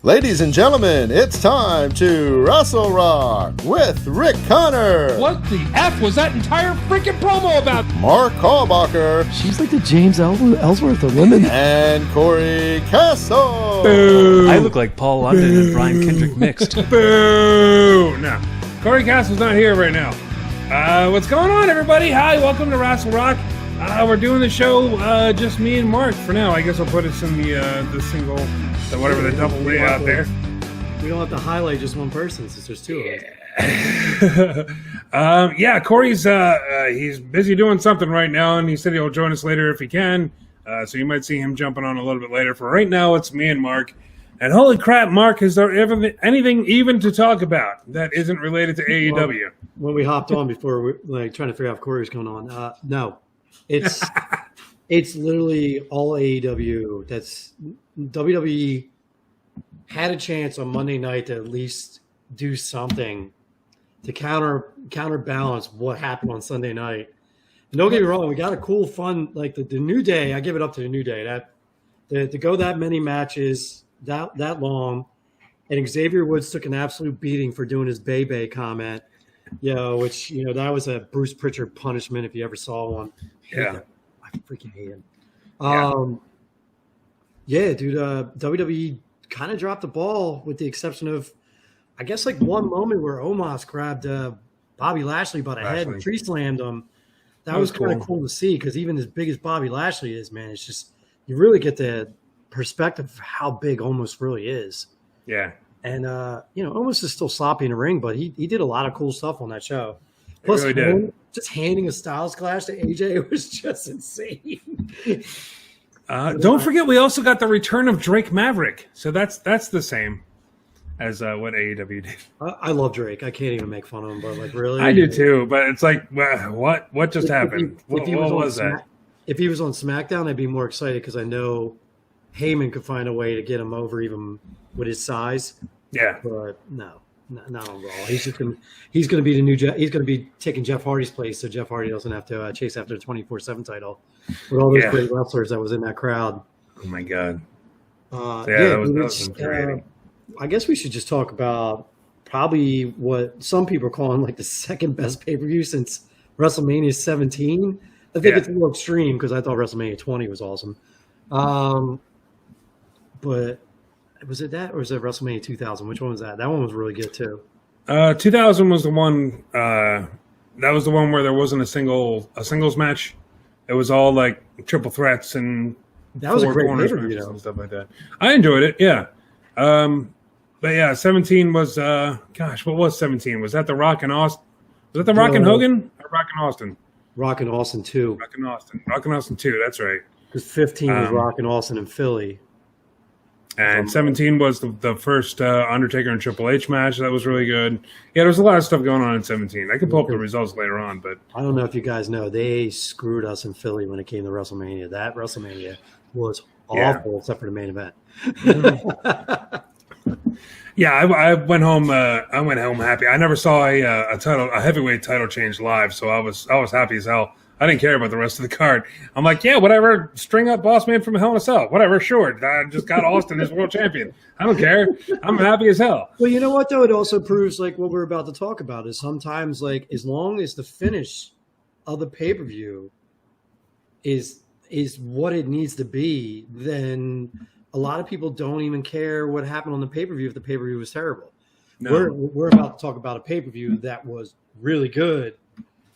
Ladies and gentlemen, it's time to Rassle Rock with Rick Connor. What the F was that entire freaking promo about? Mark Callbacher. She's like the James Ellsworth of women. And Cory Castle. Boo. I look like Paul London and Brian Kendrick mixed. Boo! No. Cory Castle's not here right now. What's going on, everybody? Hi, welcome to Rassle Rock. We're doing the show just me and Mark for now. I guess I'll put us in the single, whatever the double layout there. We don't have to highlight just one person since there's two of us. Yeah, Cory's he's busy doing something right now, and he said he'll join us later if he can. So you might see him jumping on a little bit later. For right now, it's me and Mark. And holy crap, Mark, is there ever anything even to talk about that isn't related to AEW? When we hopped on before, we trying to figure out if Cory was going on. No, it's literally all AEW. That's WWE had a chance on Monday night to at least do something to counterbalance what happened on Sunday night. And don't get me wrong, we got a cool, fun, like the New Day. I give it up to the New Day. To go that many matches that long, and Xavier Woods took an absolute beating for doing his Bay comment, which that was a Bruce Pritchard punishment if you ever saw one. Yeah, I freaking hate him. Dude, WWE kind of dropped the ball with the exception of, I guess, like one moment where Omos grabbed Bobby Lashley by the head and tree slammed him. That was kind of cool to see, because even as big as Bobby Lashley is, man, it's just you really get the perspective of how big Omos really is. Yeah. And Omos is still sloppy in the ring, but he did a lot of cool stuff on that show. Plus, really did. Just handing a Styles Clash to AJ was just insane. Don't forget, we also got the return of Drake Maverick. So that's the same as what AEW did. I love Drake. I can't even make fun of him, but like, really, I do too. But it's like, what just happened? What was that? If he was on SmackDown, I'd be more excited because I know Heyman could find a way to get him over, even with his size. Yeah, but no. Not on Raw. He's going to be the new Jeff. He's going to be taking Jeff Hardy's place, so Jeff Hardy doesn't have to chase after the 24/7 title with all those great wrestlers that was in that crowd. Oh my god! That was infuriating. I guess we should just talk about probably what some people are calling like the second best pay-per-view since WrestleMania 17. I think it's a little extreme because I thought WrestleMania 20 was awesome, but. Was it that, or was it WrestleMania 2000? Which one was that? That one was really good too. 2000 was the one. That was the one where there wasn't a singles match. It was all like triple threats and that was a great pay-per-view and stuff like that. I enjoyed it. Yeah. But yeah, 17 was. Gosh, what was 17? Was that the Rock and Austin? Was that the Rock and Hogan or Rock and Austin? Rock and Austin 2. Rock and Austin 2. That's right. Because 15 was Rock and Austin in Philly. And 17 was the first Undertaker and Triple H match. That was really good. Yeah, there's a lot of stuff going on in 17. I can pull up the results later on, but I don't know if you guys know, they screwed us in Philly when it came to WrestleMania. That WrestleMania was awful, except for the main event. Yeah, I went home. I went home happy. I never saw a heavyweight title change live, so I was happy as hell. I didn't care about the rest of the card. I'm like, yeah, whatever. String up Boss Man from Hell in a Cell. Whatever, sure. I just got Austin as world champion. I don't care. I'm happy as hell. Well, you know what, though? It also proves, like, what we're about to talk about is sometimes, like, as long as the finish of the pay-per-view is what it needs to be, then a lot of people don't even care what happened on the pay-per-view if the pay-per-view was terrible. No. We're about to talk about a pay-per-view that was really good,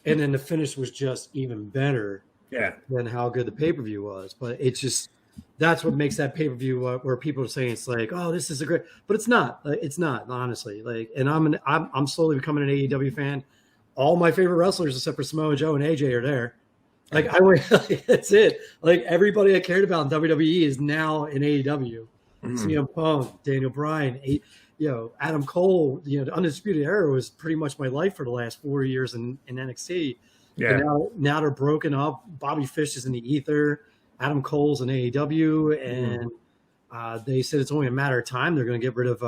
and then the finish was just even better than how good the pay-per-view was. But it's just that's what makes that pay-per-view where people are saying it's like, oh, this is a great, but it's not. It's not, honestly. Like, and I'm slowly becoming an AEW fan. All my favorite wrestlers except for Samoa Joe and AJ are there. Like that's it. Like everybody I cared about in WWE is now in AEW. CM Punk, Daniel Bryan, Adam Cole, the Undisputed Era was pretty much my life for the last 4 years in NXT. Yeah. Now they're broken up. Bobby Fish is in the ether. Adam Cole's in AEW, and they said it's only a matter of time. They're going to get rid of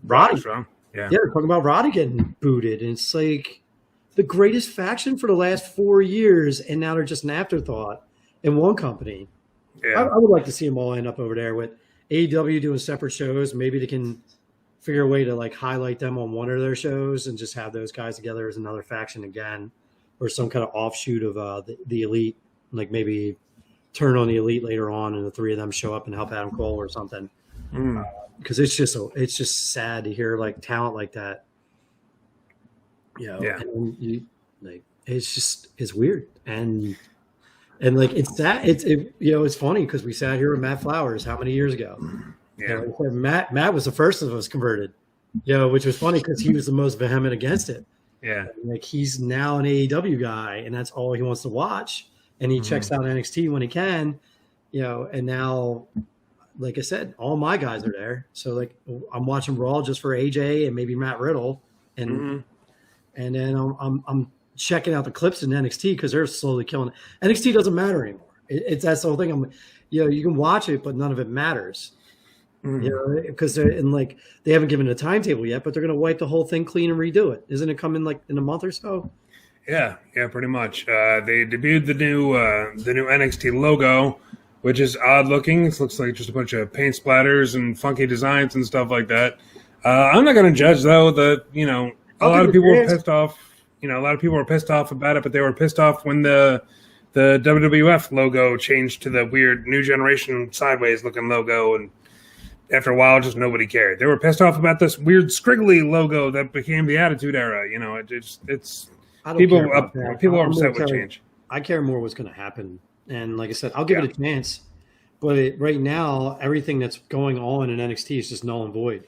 Roddy. Yeah, they're talking about Roddy getting booted, and it's like the greatest faction for the last 4 years, and now they're just an afterthought in one company. Yeah. I would like to see them all end up over there with AEW doing separate shows. Maybe they can figure a way to like highlight them on one of their shows and just have those guys together as another faction again, or some kind of offshoot of the Elite. Like maybe turn on the Elite later on, and the three of them show up and help Adam Cole or something. Because it's just sad to hear like talent like that. And it's weird and like it's funny because we sat here with Matt Flowers how many years ago? Matt was the first of us converted, which was funny because he was the most vehement against it. Yeah, like he's now an AEW guy, and that's all he wants to watch, and he checks out NXT when he can, and now, like I said, all my guys are there. So like I'm watching Raw just for AJ and maybe Matt Riddle, and then I'm checking out the clips in NXT because they're slowly killing it. NXT doesn't matter anymore. That's the whole thing. You can watch it, but none of it matters. Because they haven't given a timetable yet, but they're going to wipe the whole thing clean and redo it. Isn't it coming like in a month or so? Yeah, pretty much. They debuted the new NXT logo, which is odd looking. It looks like just a bunch of paint splatters and funky designs and stuff like that. I'm not going to judge though that a lot of people were pissed off. A lot of people were pissed off about it, but they were pissed off when the WWF logo changed to the weird New Generation sideways looking logo, and after a while, just nobody cared. They were pissed off about this weird scriggly logo that became the Attitude Era. It's people are upset with change. I care more what's going to happen, and like I said, I'll give it a chance. But right now, everything that's going on in NXT is just null and void.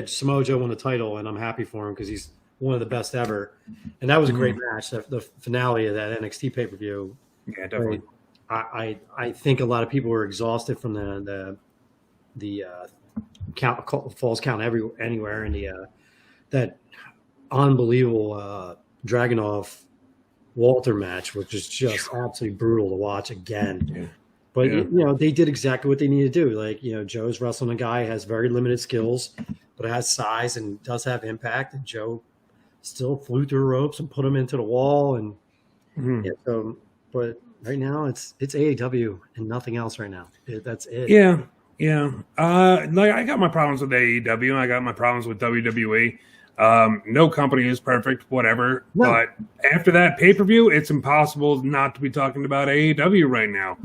Samoa Joe won the title, and I'm happy for him because he's one of the best ever. And that was a great match, the finale of that NXT pay-per-view. Yeah, definitely. I think a lot of people were exhausted from the falls count anywhere, and that unbelievable Dragunov Walter match, which is just absolutely brutal to watch again. Yeah. But they did exactly what they needed to do. Like Joe's wrestling a guy has very limited skills, but has size and does have impact. And Joe still flew through ropes and put him into the wall. And but right now it's AEW and nothing else right now. That's it. Yeah. Like I got my problems with AEW and I got my problems with WWE. No company is perfect, whatever. No. But after that pay-per-view, it's impossible not to be talking about AEW right now.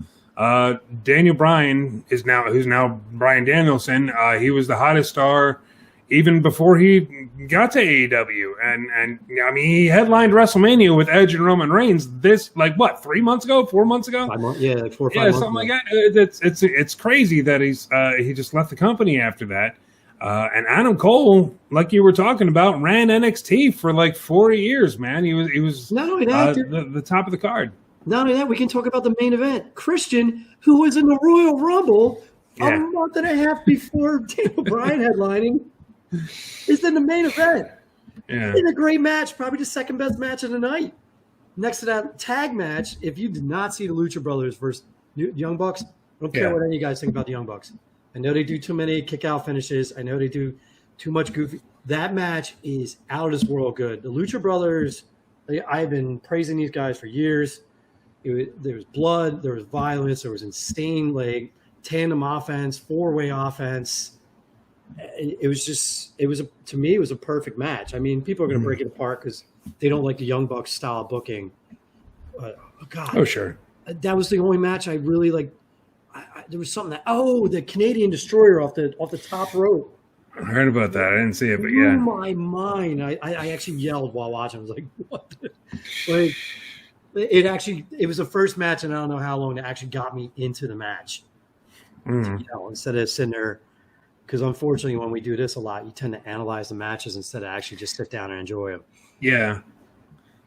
Daniel Bryan who's now Bryan Danielson. He was the hottest star even before he got to AEW. And I mean, he headlined WrestleMania with Edge and Roman Reigns 4 months ago? 5 months? Like 4 or 5 months something like that. It's crazy that he just left the company after that. And Adam Cole, like you were talking about, ran NXT for like 4 years, man. He was not only that, the top of the card. Not only that, we can talk about the main event. Christian, who was in the Royal Rumble a month and a half before Daniel Bryan headlining, is in the main event. Yeah. In a great match, probably the second best match of the night. Next to that tag match, if you did not see the Lucha Brothers versus Young Bucks, I don't care what any of you guys think about the Young Bucks. I know they do too many kick-out finishes. I know they do too much goofy. That match is out of this world good. The Lucha Brothers, I've been praising these guys for years. There was blood, there was violence, there was insane tandem offense, four-way offense. To me, it was a perfect match. I mean, people are going to break it apart because they don't like the Young Bucks style of booking. Oh, sure. That was the only match I really like. There was something the Canadian Destroyer off the top rope. I heard about that. I didn't see it, but yeah. Blew my mind. I actually yelled while watching. I was like, what? It was the first match, and I don't know how long it actually got me into the match. Instead of sitting there, because unfortunately, when we do this a lot, you tend to analyze the matches instead of actually just sit down and enjoy them. Yeah.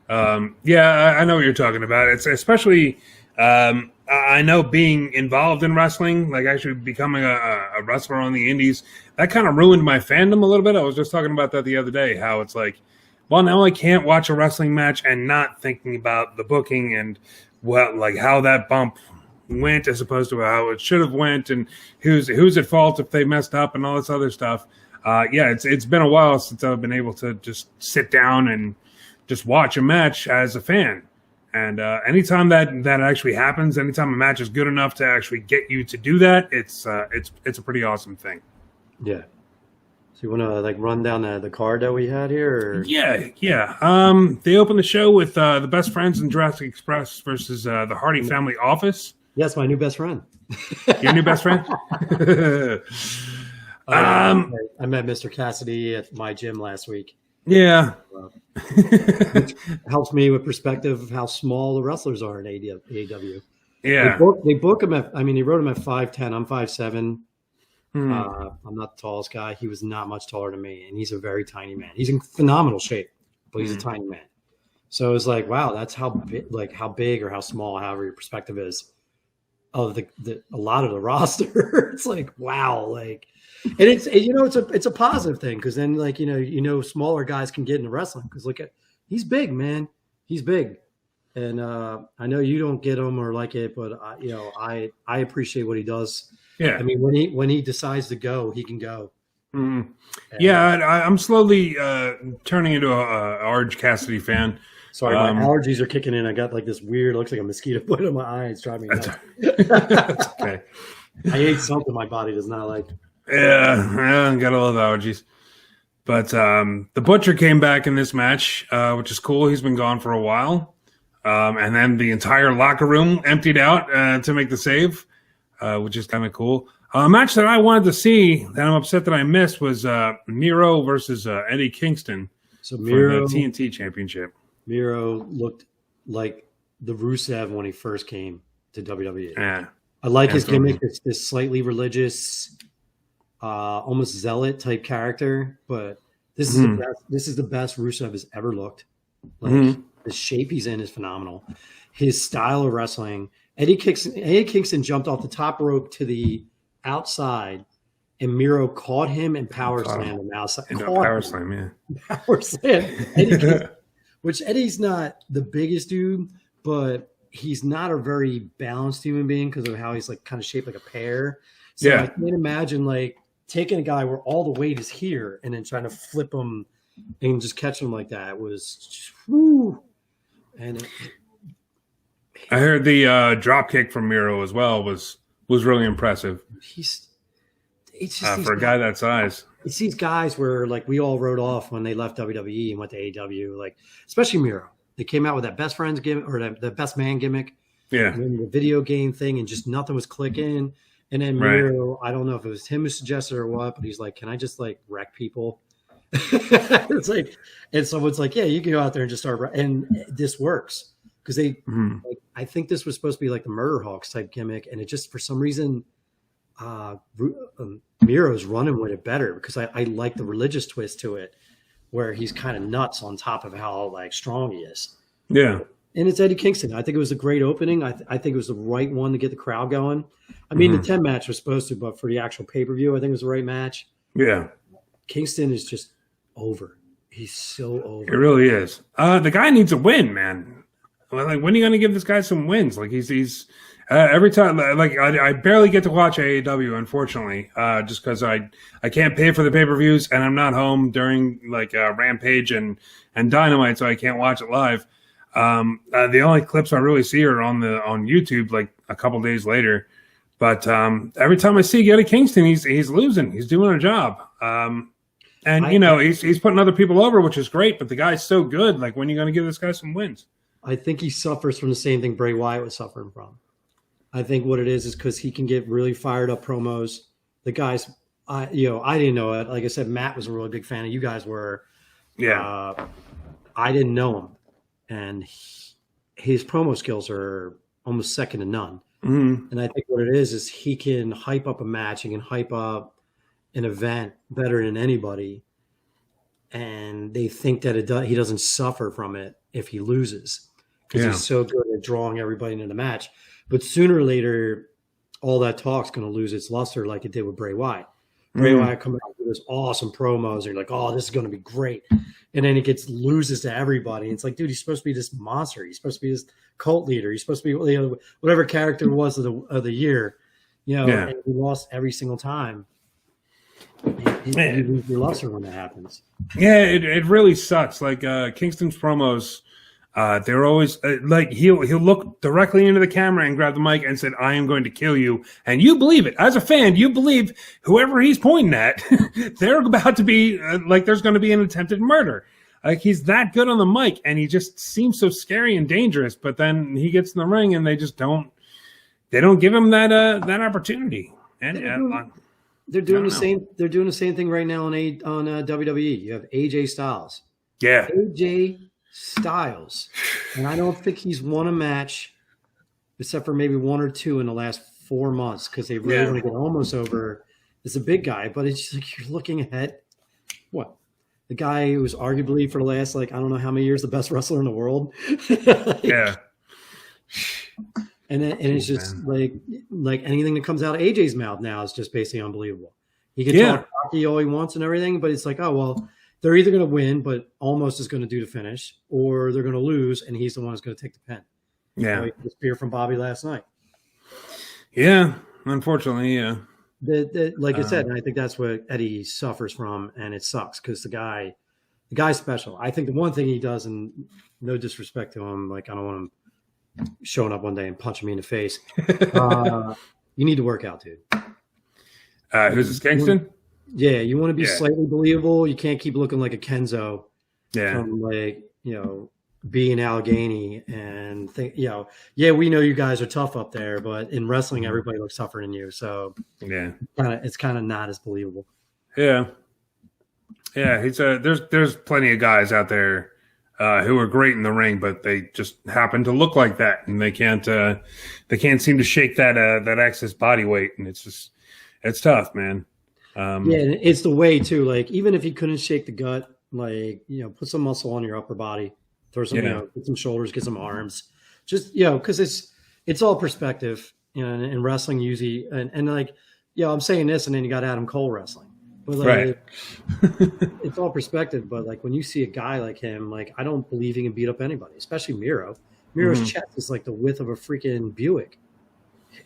I know what you're talking about. It's especially, I know being involved in wrestling, like actually becoming a wrestler on the indies, that kind of ruined my fandom a little bit. I was just talking about that the other day, how it's like, well, now I can't watch a wrestling match and not thinking about the booking and how that bump went as opposed to how it should have went and who's at fault if they messed up and all this other stuff. It's been a while since I've been able to just sit down and just watch a match as a fan. And anytime that actually happens, anytime a match is good enough to actually get you to do that, it's a pretty awesome thing. Yeah. So you want to like run down the card that we had here? Or? Yeah. They opened the show with the Best Friends and Jurassic Express versus the Hardy Family Office. Yes, my new best friend. Your new best friend? I met Mr. Cassidy at my gym last week. Yeah. Which helps me with perspective of how small the wrestlers are in AEW. Yeah. They book him at, they wrote him at 5'10". I'm 5'7". I'm not the tallest guy. He was not much taller than me, and he's a very tiny man. He's in phenomenal shape, but he's a tiny man. So it's like, wow, that's how big or how small, however your perspective is, of a lot of the roster. It's like, wow, like, and it's a positive thing, because then smaller guys can get into wrestling, because look at, he's big, man, he's big, and I know you don't get him or like it, but I appreciate what he does. Yeah, I mean, when he decides to go, he can go. Mm-hmm. Yeah, I'm slowly turning into a Orange Cassidy fan. Sorry, my allergies are kicking in. I got like this weird, looks like a mosquito bite on my eye. It's driving me nuts. That's okay. I ate something my body does not like. Yeah, gotta love allergies. But the Butcher came back in this match, which is cool. He's been gone for a while. And then the entire locker room emptied out to make the save, which is kind of cool. A match that I wanted to see that I'm upset that I missed was Miro versus Eddie Kingston for the TNT Championship. Miro looked like the Rusev when he first came to WWE. Yeah. I like his gimmick. It's this slightly religious, almost zealot type character, but this is the best Rusev has ever looked. Like the shape he's in is phenomenal. His style of wrestling. Eddie Kingston jumped off the top rope to the outside, and Miro caught him and power slammed him outside. Power slam. Eddie Kingston, which Eddie's not the biggest dude, but he's not a very balanced human being because of how he's like kind of shaped like a pear. So I can't imagine like taking a guy where all the weight is here and then trying to flip him and just catch him like that. It was just, whoo. And I heard the drop kick from Miro as well was really impressive. It's just for a guy that size. It's these guys where like we all wrote off when they left WWE and went to AEW, like especially Miro. They came out with that best friends gimmick or the best man gimmick. Yeah. And then the video game thing, and just nothing was clicking. And then Miro, I don't know if it was him who suggested or what, but he's like, can I just like wreck people? It's like, and someone's like, yeah, you can go out there and just start. And this works because like, I think this was supposed to be like the Murder Hawks type gimmick. And it just, for some reason, Miro's running with it better because I like the religious twist to it, where he's kind of nuts on top of how like strong he is. Yeah. And it's Eddie Kingston. I think it was a great opening. I think it was the right one to get the crowd going. I mean, the 10 match was supposed to, but for the actual pay-per-view, I think it was the right match. Yeah. Kingston is just over. He's so over. It really is. The guy needs a win, man. Like, when are you going to give this guy some wins? Like, he's every time, like, I barely get to watch AEW, unfortunately, just because I can't pay for the pay-per-views, and I'm not home during, like, Rampage and Dynamite, so I can't watch it live. The only clips I really see are on YouTube, like, a couple days later. But every time I see Eddie Kingston, he's losing. He's doing a job. He's putting other people over, which is great, but the guy's so good. Like, when are you going to give this guy some wins? I think he suffers from the same thing Bray Wyatt was suffering from. I think what it is because he can get really fired up promos. The guys, I didn't know it. Like I said, Matt was a really big fan of you guys were. Yeah. I didn't know him. And his promo skills are almost second to none. Mm-hmm. And I think what it is he can hype up a match. He can hype up an event better than anybody. And they think that he doesn't suffer from it if he loses. Because he's so good at drawing everybody into the match. But sooner or later, all that talk's going to lose its luster like it did with Bray Wyatt. Bray Wyatt coming out with this awesome promos. And you're like, oh, this is going to be great. And then he loses to everybody. It's like, dude, he's supposed to be this monster. He's supposed to be this cult leader. He's supposed to be whatever character it was of the year. And he lost every single time. You lose your luster when that happens. Yeah, it really sucks. Like Kingston's promos, They're always like he'll look directly into the camera and grab the mic and said, "I am going to kill you," and you believe it as a fan. You believe whoever he's pointing at, they're about to be like there's going to be an attempted murder. Like he's that good on the mic, and he just seems so scary and dangerous. But then he gets in the ring, and they just don't give him that opportunity. And they're doing the same. They're doing the same thing right now on WWE. You have AJ Styles. Yeah, AJ Styles, and I don't think he's won a match except for maybe one or two in the last 4 months because they really want to get almost over as a big guy. But it's just like you're looking ahead. What? The guy who was arguably for the last, like, I don't know how many years, the best wrestler in the world. Yeah. And it's just like anything that comes out of AJ's mouth now is just basically unbelievable. He can talk hockey all he wants and everything, but it's like, oh, well, they're either going to win, but Almost is going to do the finish, or they're going to lose, and he's the one who's going to take the pin. Yeah. Like the spear from Bobby last night. Yeah, unfortunately, yeah. Like I said, and I think that's what Eddie suffers from, and it sucks because the guy's special. I think the one thing he does, and no disrespect to him, like I don't want him showing up one day and punching me in the face. You need to work out, dude. Who's this, Kingston? Yeah, you want to be slightly believable. You can't keep looking like a Kenzo. Yeah. From being Allegheny and think, we know you guys are tough up there, but in wrestling, everybody looks tougher than you. So it's kind of not as believable. Yeah. Yeah. There's plenty of guys out there who are great in the ring, but they just happen to look like that, and they can't seem to shake that excess body weight, and it's tough, man. It's the way too. Like even if he couldn't shake the gut, like put some muscle on your upper body, throw some, get some shoulders, get some arms, just because it's all perspective. In wrestling usually, and like I'm saying this, and then you got Adam Cole wrestling. But like, it's all perspective. But like when you see a guy like him, like I don't believe he can beat up anybody, especially Miro. Miro's chest is like the width of a freaking Buick.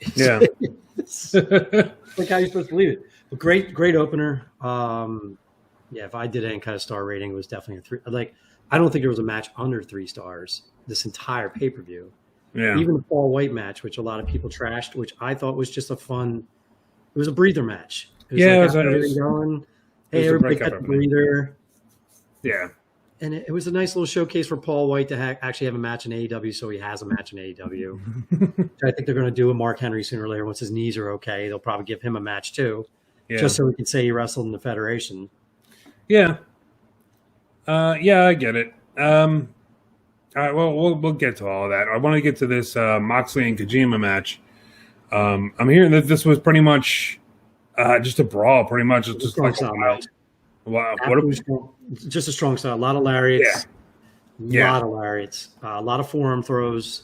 It's like how you're supposed to believe it. But great opener. If I did any kind of star rating, it was definitely a 3. Like I don't think there was a match under 3 stars this entire pay-per-view. Yeah. Even the Paul White match, which a lot of people trashed, which I thought was just it was a breather match. It was going. Hey, everybody got a breather. Yeah. And it was a nice little showcase for Paul White to actually have a match in AEW, so he has a match in AEW. I think they're going to do with Mark Henry sooner or later. Once his knees are okay, they'll probably give him a match too, just so we can say he wrestled in the Federation. Yeah. I get it. All right, well, we'll get to all of that. I want to get to this Moxley and Kojima match. I'm hearing that this was pretty much just a brawl, pretty much. It's just like wow. Just a strong style. A lot of lariats. A lot of forearm throws.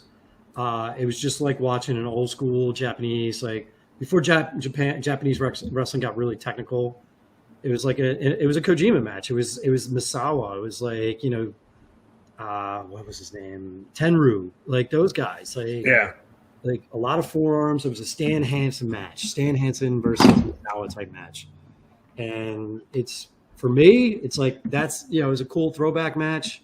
It was just like watching an old school Japanese, like before Japanese wrestling got really technical. It was like it was a Kojima match. It was Misawa. It was like what was his name? Tenryu. Like those guys. Like a lot of forearms. It was a Stan Hansen match. Stan Hansen versus Misawa type match. And for me, it's like that's it was a cool throwback match.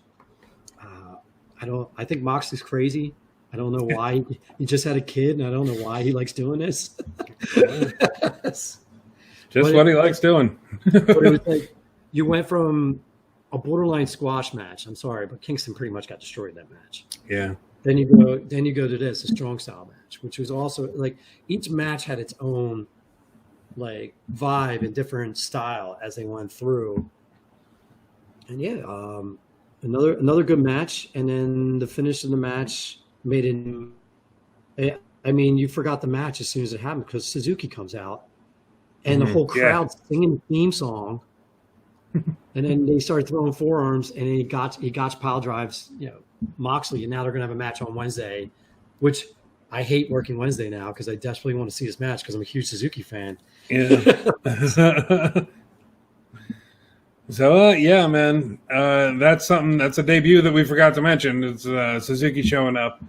I think Moxley's crazy. I don't know why he just had a kid, and I don't know why he likes doing this. Just what he likes doing. But it was like you went from a borderline squash match. I'm sorry, but Kingston pretty much got destroyed that match. Yeah. Then you go to this, a strong style match, which was also like each match had its own like vibe and different style as they went through. And another good match. And then the finish of the match made it. I mean, you forgot the match as soon as it happened because Suzuki comes out and the whole crowd singing the theme song. And then they started throwing forearms, and he got pile drives, Moxley, and now they're gonna have a match on Wednesday, which I hate working Wednesday now because I desperately want to see this match because I'm a huge Suzuki fan. Yeah. So man, that's something. That's a debut that we forgot to mention. It's Suzuki showing up,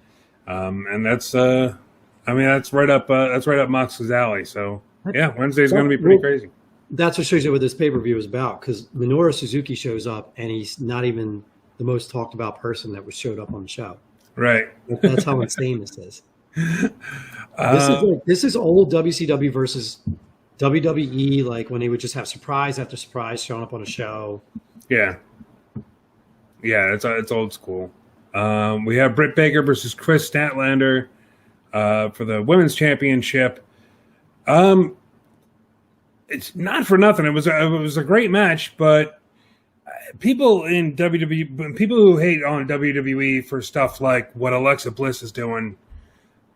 and that's right up Moxley's alley. So Wednesday's going to be pretty crazy. That's what shows you what this pay-per-view is about, because Minoru Suzuki shows up and he's not even the most talked about person that was showed up on the show. Right. That's how insane this is. This is old WCW versus WWE, like when they would just have surprise after surprise showing up on a show. Yeah. Yeah, it's old school. We have Britt Baker versus Chris Statlander for the women's championship. It's not for nothing. It was a great match, but people in WWE, people who hate on WWE for stuff like what Alexa Bliss is doing,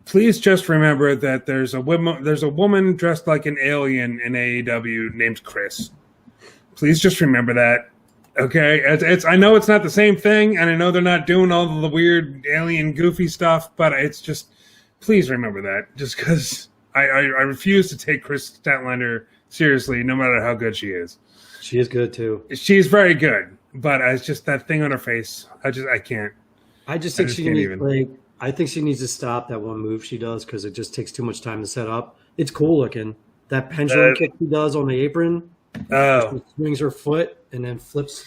please just remember that there's a woman dressed like an alien in AEW named Chris. Please just remember that. Okay, it's I know it's not the same thing, and I know they're not doing all the weird alien goofy stuff, but it's just please remember that. Just because I refuse to take Chris Statlander seriously, no matter how good she is. She is good too. She's very good, but it's just that thing on her face. I can't. I think she needs to stop that one move she does because it just takes too much time to set up. It's cool looking. That pendulum kick she does on the apron. She swings her foot and then flips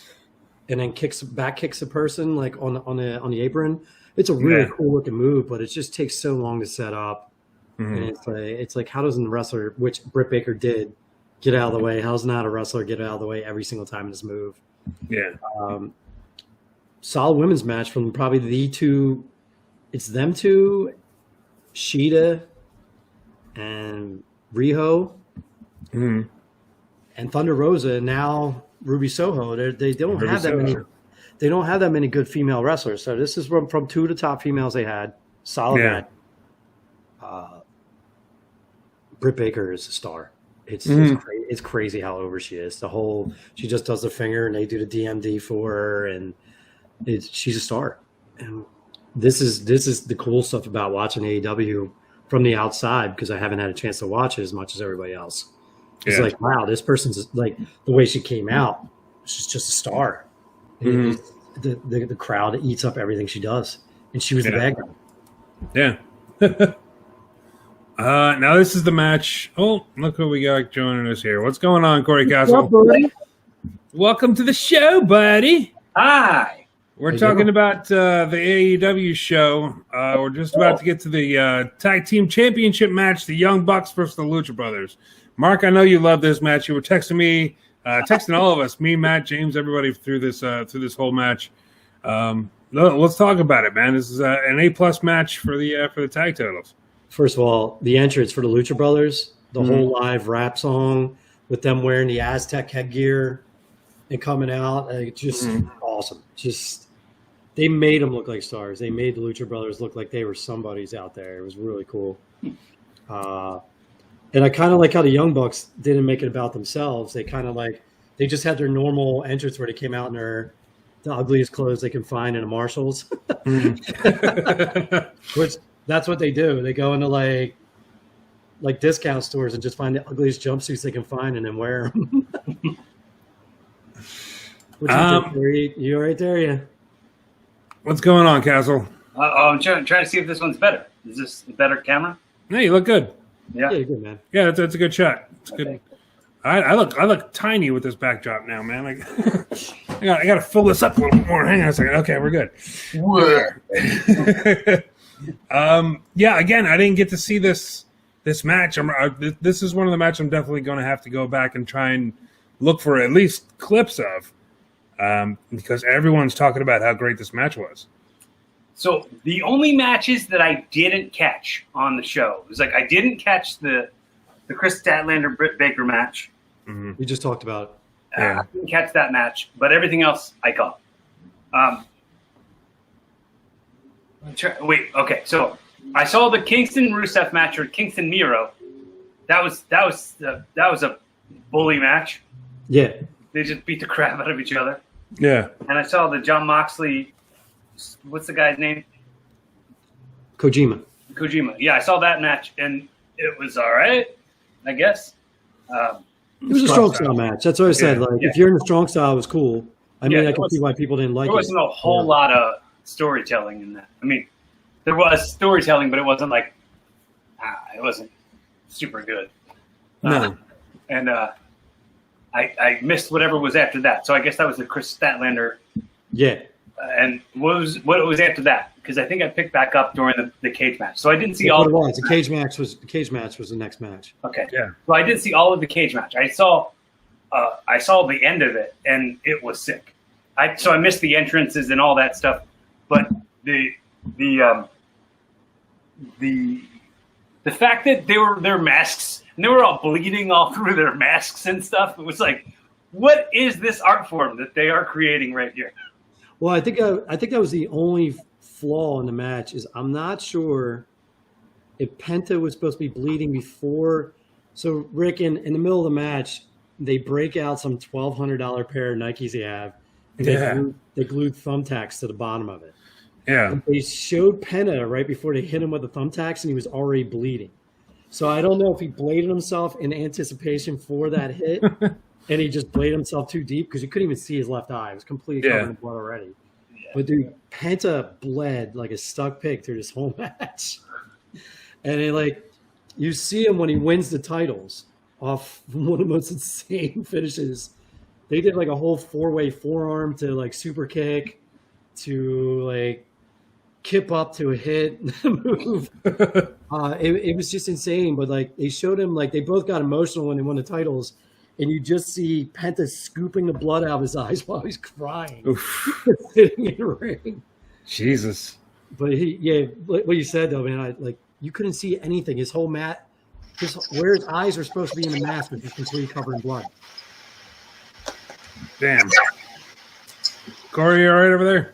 and then kicks the person like on the apron. It's a really cool looking move, but it just takes so long to set up. Mm-hmm. And it's like how doesn't the wrestler, which Britt Baker did, get out of the way? How's not a wrestler get out of the way every single time in this move? Yeah. Solid women's match from probably the two. It's them two, Sheeta and Riho, and Thunder Rosa, and now Ruby Soho. They don't have that many. They don't have that many good female wrestlers. So this is from two of the top females they had. Solid match. Britt Baker is a star. It's crazy how over she is. She just does the finger and they do the DMD for her, and she's a star. And this is the cool stuff about watching AEW from the outside, because I haven't had a chance to watch it as much as everybody else. It's like, wow, this person's like, the way she came out, she's just a star. Mm-hmm. The crowd eats up everything she does, and she was the bad guy. Yeah. Now this is the match. Oh, look who we got joining us here. What's going on, Cory Castle? Welcome to the show, buddy. Hi. We're talking about the AEW show. We're just about to get to the tag team championship match, the Young Bucks versus the Lucha Brothers. Mark, I know you love this match. You were texting me, texting all of us, me, Matt, James, everybody through this whole match. Let's talk about it, man. This is an A+ match for the tag titles. First of all, the entrance for the Lucha Brothers, the whole live rap song with them wearing the Aztec headgear and coming out, just awesome. Just they made them look like stars. They made the Lucha Brothers look like they were somebody's out there. It was really cool. And I kind of like how the Young Bucks didn't make it about themselves. They kind of they just had their normal entrance where they came out in the ugliest clothes they can find in a Marshalls. Which that's what they do. They go into like discount stores and just find the ugliest jumpsuits they can find and then wear them. You right there, yeah. What's going on, Castle? I'm trying to see if this one's better. Is this a better camera? Yeah, you look good. Yeah, you're good, man. Yeah, that's a good shot. It's good. I look tiny with this backdrop now, man. I got to fill this up a little more. Hang on a second. Okay, we're good. Again, I didn't get to see this match. This is one of the matches I'm definitely going to have to go back and try and look for at least clips of, because everyone's talking about how great this match was. So the only matches that I didn't catch on the show was I didn't catch the Chris Statlander Britt Baker match. Mm-hmm. We just talked about it. I didn't catch that match, but everything else I caught. Okay. So I saw the Kingston Rusev match or Kingston Miro. That was a bully match. Yeah, they just beat the crap out of each other. Yeah, and I saw the Jon Moxley. What's the guy's name? Kojima. Yeah, I saw that match and it was all right, I guess. It was a strong style match. That's what I said. If you're in the strong style, it was cool. I mean, I can see why people didn't like it. There wasn't a whole lot of storytelling in that. I mean, there was storytelling, but it wasn't it wasn't super good. No. And I missed whatever was after that. So I guess that was the Chris Statlander. Yeah. And what was after that? Because I think I picked back up during the cage match, so I didn't see all. The cage match was the next match. Okay, Yeah. Well, I didn't see all of the cage match. I saw the end of it, and it was sick. So I missed the entrances and all that stuff, but the fact that they were their masks and they were all bleeding all through their masks and stuff, it was like, what is this art form that they are creating right here? Well, I think that was the only flaw in the match. Is I'm not sure if Penta was supposed to be bleeding before. So Rick, in the middle of the match, they break out some $1,200 pair of Nikes they have. And they glued thumbtacks to the bottom of it. Yeah. And they showed Penta right before they hit him with the thumbtacks, and he was already bleeding. So I don't know if he bladed himself in anticipation for that hit. And he just bladed himself too deep because you couldn't even see his left eye. It was completely covered in blood already. Yeah. But, dude, Penta bled like a stuck pig through this whole match. And you see him when he wins the titles off one of the most insane finishes. They did a whole 4-way forearm to super kick to kip up to a hit move. It was just insane. But they showed him they both got emotional when they won the titles. And you just see Penta scooping the blood out of his eyes while he's crying, sitting in the ring. Jesus. But what you said though, man, you couldn't see anything. His whole mat, where his eyes were supposed to be in the mask, was just completely covered in blood. Damn. Cory, you all right over there?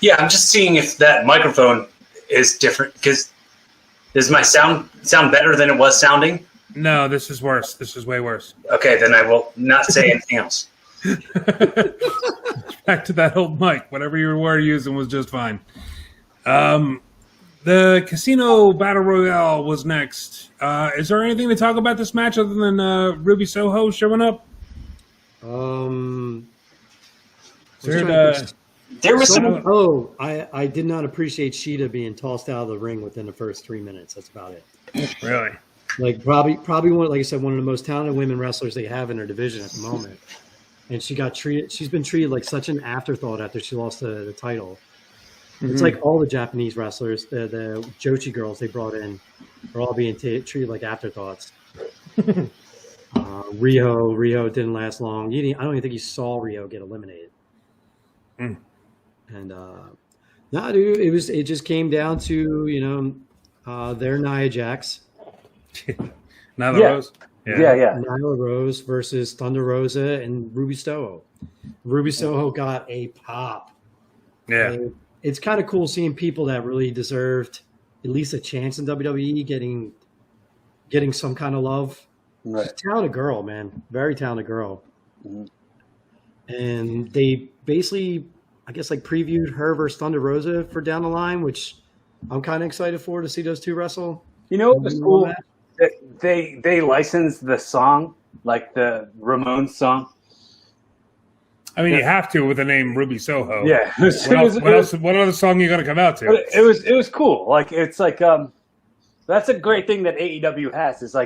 Yeah, I'm just seeing if that microphone is different. Because does my sound better than it was sounding? No, this is worse. This is way worse. Okay, then I will not say anything else. Back to that old mic. Whatever you were using was just fine. The Casino Battle Royale was next. Is there anything to talk about this match other than Ruby Soho showing up? There was some. Oh, I did not appreciate Sheeta being tossed out of the ring within the first 3 minutes. That's about it. Really? Probably one, like I said, one of the most talented women wrestlers they have in her division at the moment. And she got treated. She's been treated like such an afterthought after she lost the title. Mm-hmm. It's like all the Japanese wrestlers, the Joshi girls they brought in, are all being treated like afterthoughts. Rio didn't last long. I don't even think you saw Rio get eliminated. Mm. And dude, it just came down to their Nia Jax. Nyla Rose? Yeah. Nyla Rose versus Thunder Rosa and Ruby Soho. Ruby Soho got a pop. Yeah. And it's kind of cool seeing people that really deserved at least a chance in WWE getting some kind of love. Right. She's a talented girl, man. Very talented girl. Mm-hmm. And they basically, I guess, previewed her versus Thunder Rosa for down the line, which I'm kind of excited for to see those two wrestle. You know what was cool? They licensed the song, the Ramones song. I mean, you have to with the name Ruby Soho. Yeah. What other song are you going to come out to? It was cool. That's a great thing that AEW has is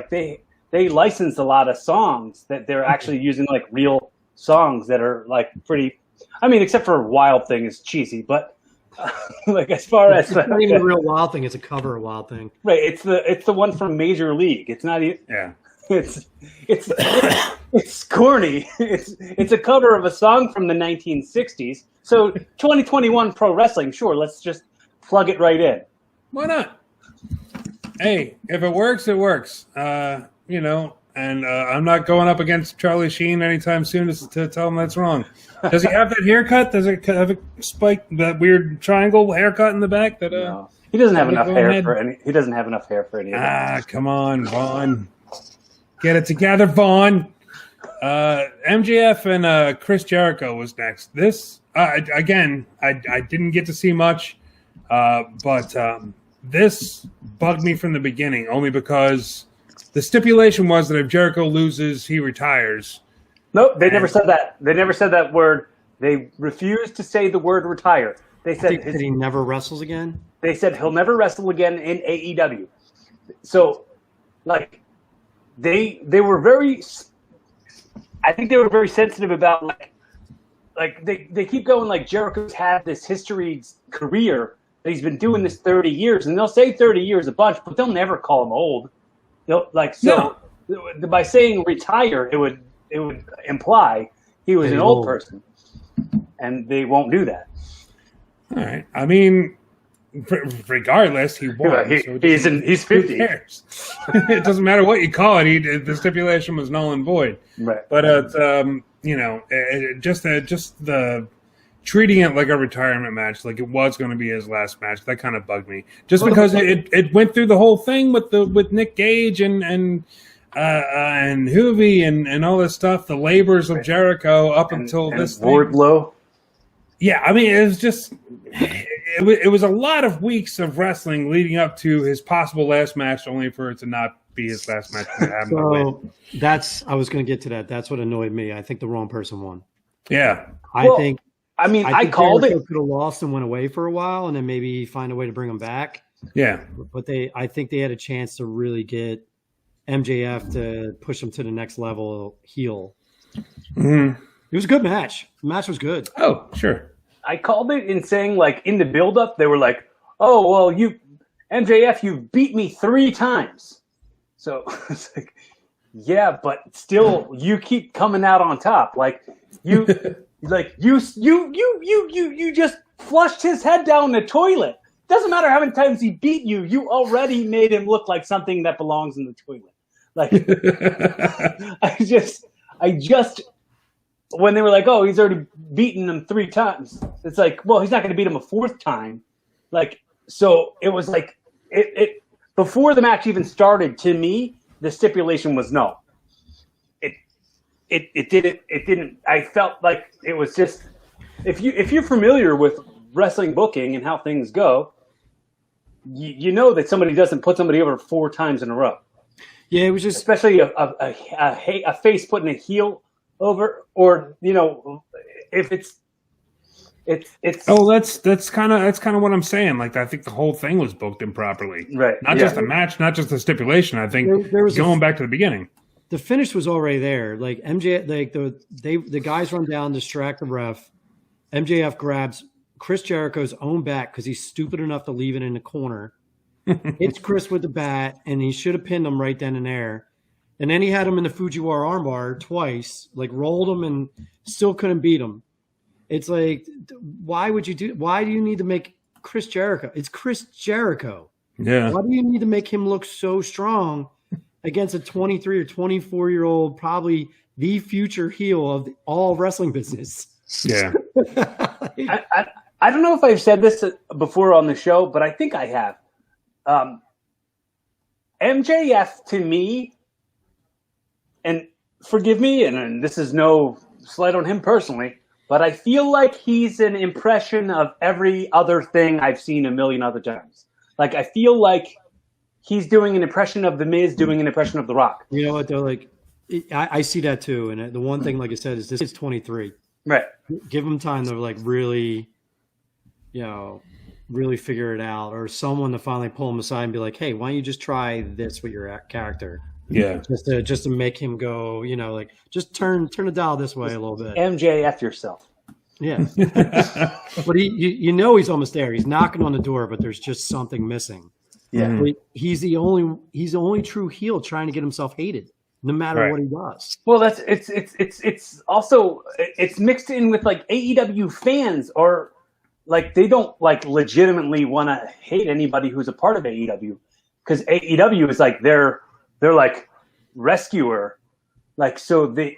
they license a lot of songs that they're actually using real songs that are pretty. I mean, except for Wild Thing is cheesy, but. As far as it's not even a real Wild Thing, it's a cover of Wild Thing. Right, it's the one from Major League. It's not even. Yeah. It's corny. It's a cover of a song from the 1960s. So 2021 pro wrestling, sure. Let's just plug it right in. Why not? Hey, if it works, it works. And I'm not going up against Charlie Sheen anytime soon to tell him that's wrong. Does he have that haircut? Does it have a spike, that weird triangle haircut in the back? No. He doesn't have enough hair for any. He doesn't have enough hair for any of that. Come on, Vaughn. Get it together, Vaughn. MJF and Chris Jericho was next. This again, I didn't get to see much, but this bugged me from the beginning only because. The stipulation was that if Jericho loses, he retires. Nope, they never said that. They never said that word. They refused to say the word retire. They said that he never wrestles again? They said he'll never wrestle again in AEW. So, they were very. I think they were very sensitive about like they keep going like Jericho's had this history career that he's been doing this 30 years, and they'll say 30 years a bunch, but they'll never call him old. They'll by saying retire, it would imply he was an old person, and they won't do that. All right. I mean, regardless, he won. He's 50. Who cares? It doesn't matter what you call it. The stipulation was null and void. Right. But just the treating it like a retirement match, like it was going to be his last match, that kind of bugged me. Just because it went through the whole thing with Nick Gage and Hoovy and all this stuff, the labors of Jericho up until this Wardlow. Yeah, I mean, it was just it was a lot of weeks of wrestling leading up to his possible last match, only for it to not be his last match. So I was going to get to that. That's what annoyed me. I think the wrong person won. Yeah, I think called it. Could have lost and went away for a while, and then maybe find a way to bring him back. Yeah, but I think they had a chance to really get MJF to push him to the next level heel. Mm-hmm. It was a good match. The match was good. Oh, sure. I called it in saying, like, in the build-up, they were like, oh, well, MJF, you beat me 3 times. So it's like, yeah, but still, you keep coming out on top. Like, you just flushed his head down the toilet. Doesn't matter how many times he beat you, you already made him look like something that belongs in the toilet. Like, I just, when they were like, oh, he's already beaten him 3 times. It's like, well, he's not going to beat him a 4th time. Like, so it was like, it before the match even started, to me, the stipulation was no. It didn't, I felt like it was just, if you're familiar with wrestling booking and how things go, you know that somebody doesn't put somebody over 4 times in a row. Yeah, it was just, especially a face putting a heel over, or if it's that's kind of what I'm saying. Like, I think the whole thing was booked improperly. Right. Not just the match, not just the stipulation. I think there was going back to the beginning. The finish was already there. Like MJ, like the guys run down, distract the ref. MJF grabs Chris Jericho's own back because he's stupid enough to leave it in the corner. Hits Chris with the bat, and he should have pinned him right then and there. And then he had him in the Fujiwara armbar twice, like rolled him and still couldn't beat him. It's like, why do you need to make Chris Jericho? It's Chris Jericho. Yeah. Why do you need to make him look so strong against a 23 or 24-year-old, probably the future heel of all wrestling business? Yeah. I don't know if I've said this before on the show, but I think I have. MJF, to me, and forgive me, and this is no slight on him personally, but I feel like he's an impression of every other thing I've seen a million other times. Like, I feel like he's doing an impression of The Miz, doing an impression of The Rock. You know what, though? Like, I see that too. And the one thing, like I said, is this is 23. Right. Give him time to, like, really, really figure it out, or someone to finally pull him aside and be like, hey, why don't you just try this with your character? Yeah. Just to make him go, like, just turn the dial this way a little bit. MJF yourself. Yeah. But he's almost there. He's knocking on the door, but there's just something missing. Yeah. He's the only true heel trying to get himself hated, no matter what he does. Well, it's also mixed in with, like, AEW fans, or like, they don't, like, legitimately want to hate anybody who's a part of AEW, because AEW is like they're like rescuer, like, so they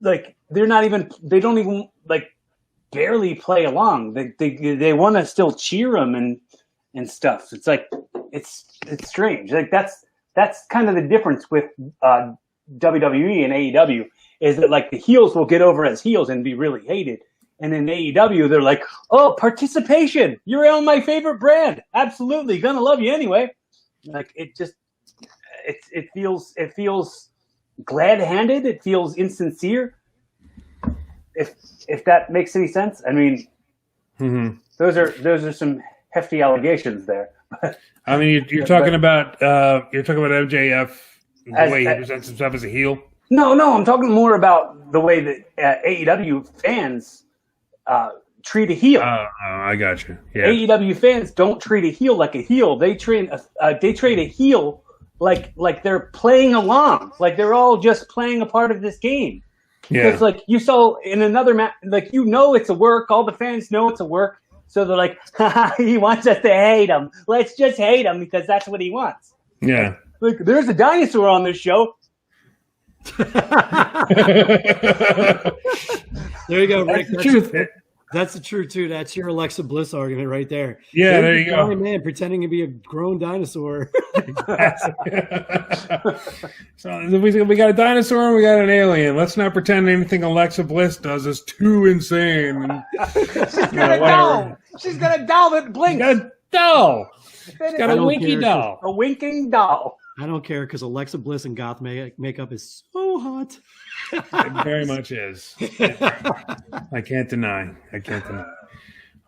like, they don't even like barely play along. They want to still cheer them and stuff. It's like, it's strange. Like, that's kind of the difference with WWE and AEW, is that, like, the heels will get over as heels and be really hated. And in AEW, they're like, oh, participation. You're on my favorite brand. Absolutely. Gonna love you anyway. Like, it feels glad-handed. It feels insincere. If that makes any sense. I mean, those are some hefty allegations there. I mean, you're talking about MJF, the way he presents himself as a heel. No, I'm talking more about the way that AEW fans treat a heel. I got you. Yeah. AEW fans don't treat a heel like a heel. They treat a heel like they're playing along, like they're all just playing a part of this game. Because like you saw in another match, like it's a work. All the fans know it's a work, so they're like, he wants us to hate him. Let's just hate him because that's what he wants. Yeah. Like there's a dinosaur on this show. There you go, Rick. That's the truth. That's the truth too. That's your Alexa Bliss argument right there. Yeah, There's there you go. Man pretending to be a grown dinosaur. So we got a dinosaur and we got an alien. Let's not pretend anything Alexa Bliss does is too insane. She's got a doll. She's got a doll that blinks. Got a doll. She's got a winky doll. A winking doll. I don't care because Alexa Bliss and goth makeup is so hot. It very much is. I can't deny.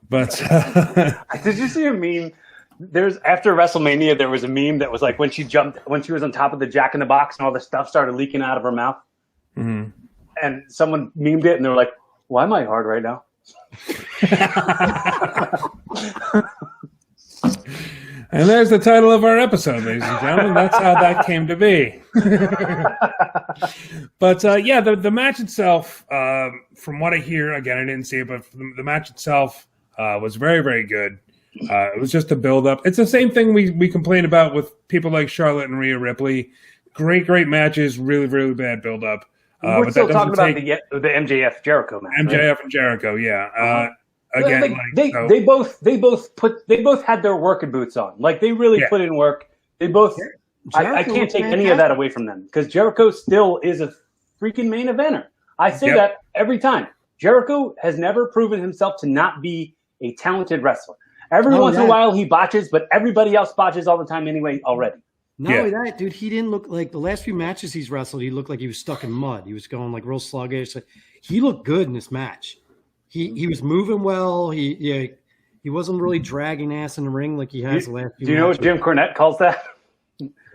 But did you see a meme? After WrestleMania, there was a meme that was like when she was on top of the Jack in the Box and all the stuff started leaking out of her mouth. Mm-hmm. And someone memed it and they were like, "Why am I hard right now?" And there's the title of our episode, ladies and gentlemen. That's how that came to be. But the match itself, from what I hear, again, I didn't see it, but the match itself was very, very good. It was just a build-up. It's the same thing we complain about with people like Charlotte and Rhea Ripley. Great matches, really, really bad build-up. We're still talking about the MJF Jericho match. MJF right? and Jericho, yeah. Again, they both had their working boots on. Like they really put in work. They both. I can't take any of that away from them because Jericho still is a freaking main eventer. I say that every time. Jericho has never proven himself to not be a talented wrestler. Every once in a while he botches, but everybody else botches all the time anyway already. Not only that, dude, he didn't look like the last few matches he's wrestled. He looked like he was stuck in mud. He was going like real sluggish. He looked good in this match. He was moving well. He wasn't really dragging ass in the ring like he has the last few. Do you know what Jim Cornette calls that?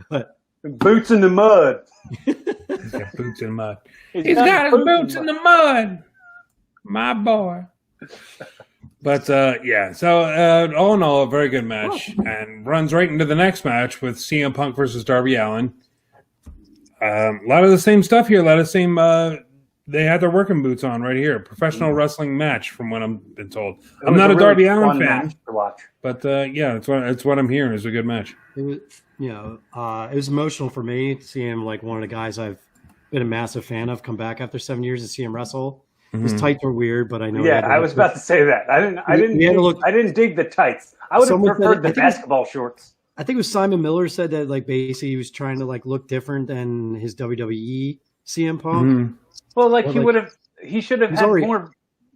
What? Boots in the mud. He's got boots in the mud. He's got his boots in the mud. My boy. But so all in all, a very good match, and runs right into the next match with CM Punk versus Darby Allin. A lot of the same stuff here. A lot of the same. They had their working boots on right here. Professional wrestling match, from what I've been told. I'm not a Darby Allin fan, to watch. but it's what I'm hearing is a good match. It was, it was emotional for me to see him, like one of the guys I've been a massive fan of, come back after 7 years to see him wrestle. His tights were weird, but I know. Yeah, I was about to say that. I didn't dig the tights. I would have preferred the basketball shorts. I think it was Simon Miller said that, like, basically he was trying to like look different than his WWE CM Punk. Mm-hmm. Well, like he should have had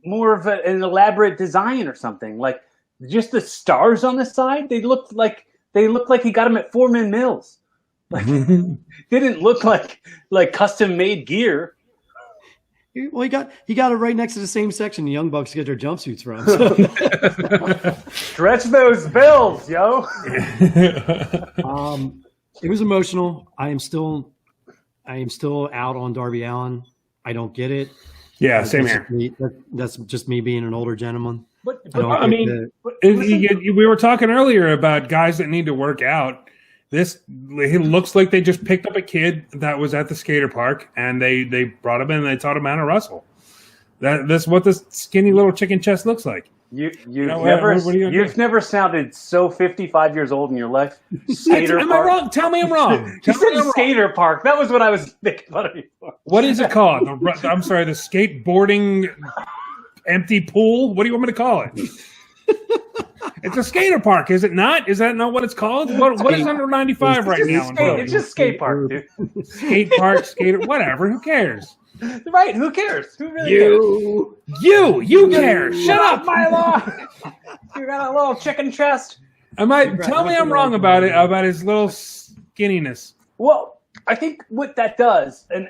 more of an elaborate design or something. Like just the stars on the side, they looked like he got them at Foreman Mills. Like didn't look like custom made gear. Well, he got it right next to the same section the Young Bucks get their jumpsuits from. So. Stretch those bills, yo. It was emotional. I am still out on Darby Allin. I don't get it. Yeah, same here. That's just me being an older gentleman. But we were talking earlier about guys that need to work out. He looks like they just picked up a kid that was at the skater park and they brought him in and they taught him how to wrestle. That's what this skinny little chicken chest looks like. You've never sounded so 55 years old in your life. Am I wrong? Tell me I'm wrong. You said skater park. That was what I was thinking about it for. What is it called? I'm sorry, the skateboarding empty pool? What do you want me to call it? It's a skater park, is it not? Is that not what it's called? What is under 95 right now? It's just skate park, dude. Skate park, skater, whatever. Who cares? Right? Who cares? Who really cares? You care. Shut up, my law. You got a little chicken chest. Tell me I'm wrong about it. About his little skinniness. Well, I think what that does, and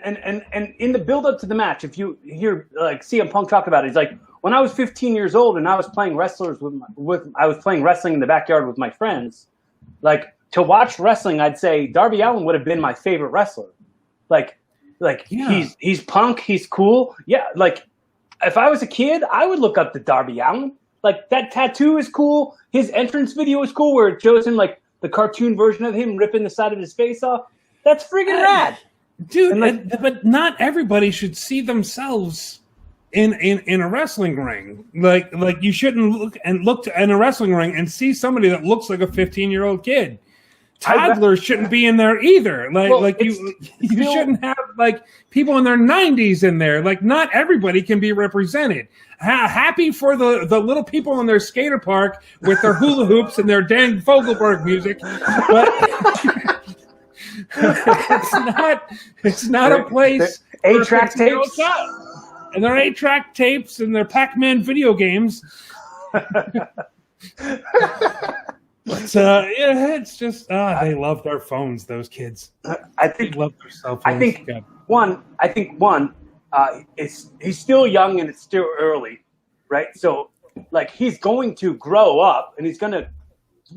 in the build up to the match, if you hear like CM Punk talk about it, he's like, when I was 15 years old and I was playing I was playing wrestling in the backyard with my friends. Like to watch wrestling, I'd say Darby Allin would have been my favorite wrestler. Like Like he's punk, he's cool. Yeah, like if I was a kid, I would look up to Darby Allin. Like that tattoo is cool. His entrance video is cool, where it shows him like the cartoon version of him ripping the side of his face off. That's friggin' rad, dude. But not everybody should see themselves in a wrestling ring. Like you shouldn't look in a wrestling ring and see somebody that looks like a 15-year-old kid. Toddlers shouldn't be in there either. You shouldn't have like people in their 90s in there. Like not everybody can be represented. Happy for the little people in their skater park with their hula hoops and their Dan Fogelberg music, but it's not a place. 8-track tapes and their 8-track tapes and their Pac-Man video games. But it's just they love their phones. Those kids, I think, they love their cell phones. I think one. He's still young and it's still early, right? So, like, he's going to grow up and he's going to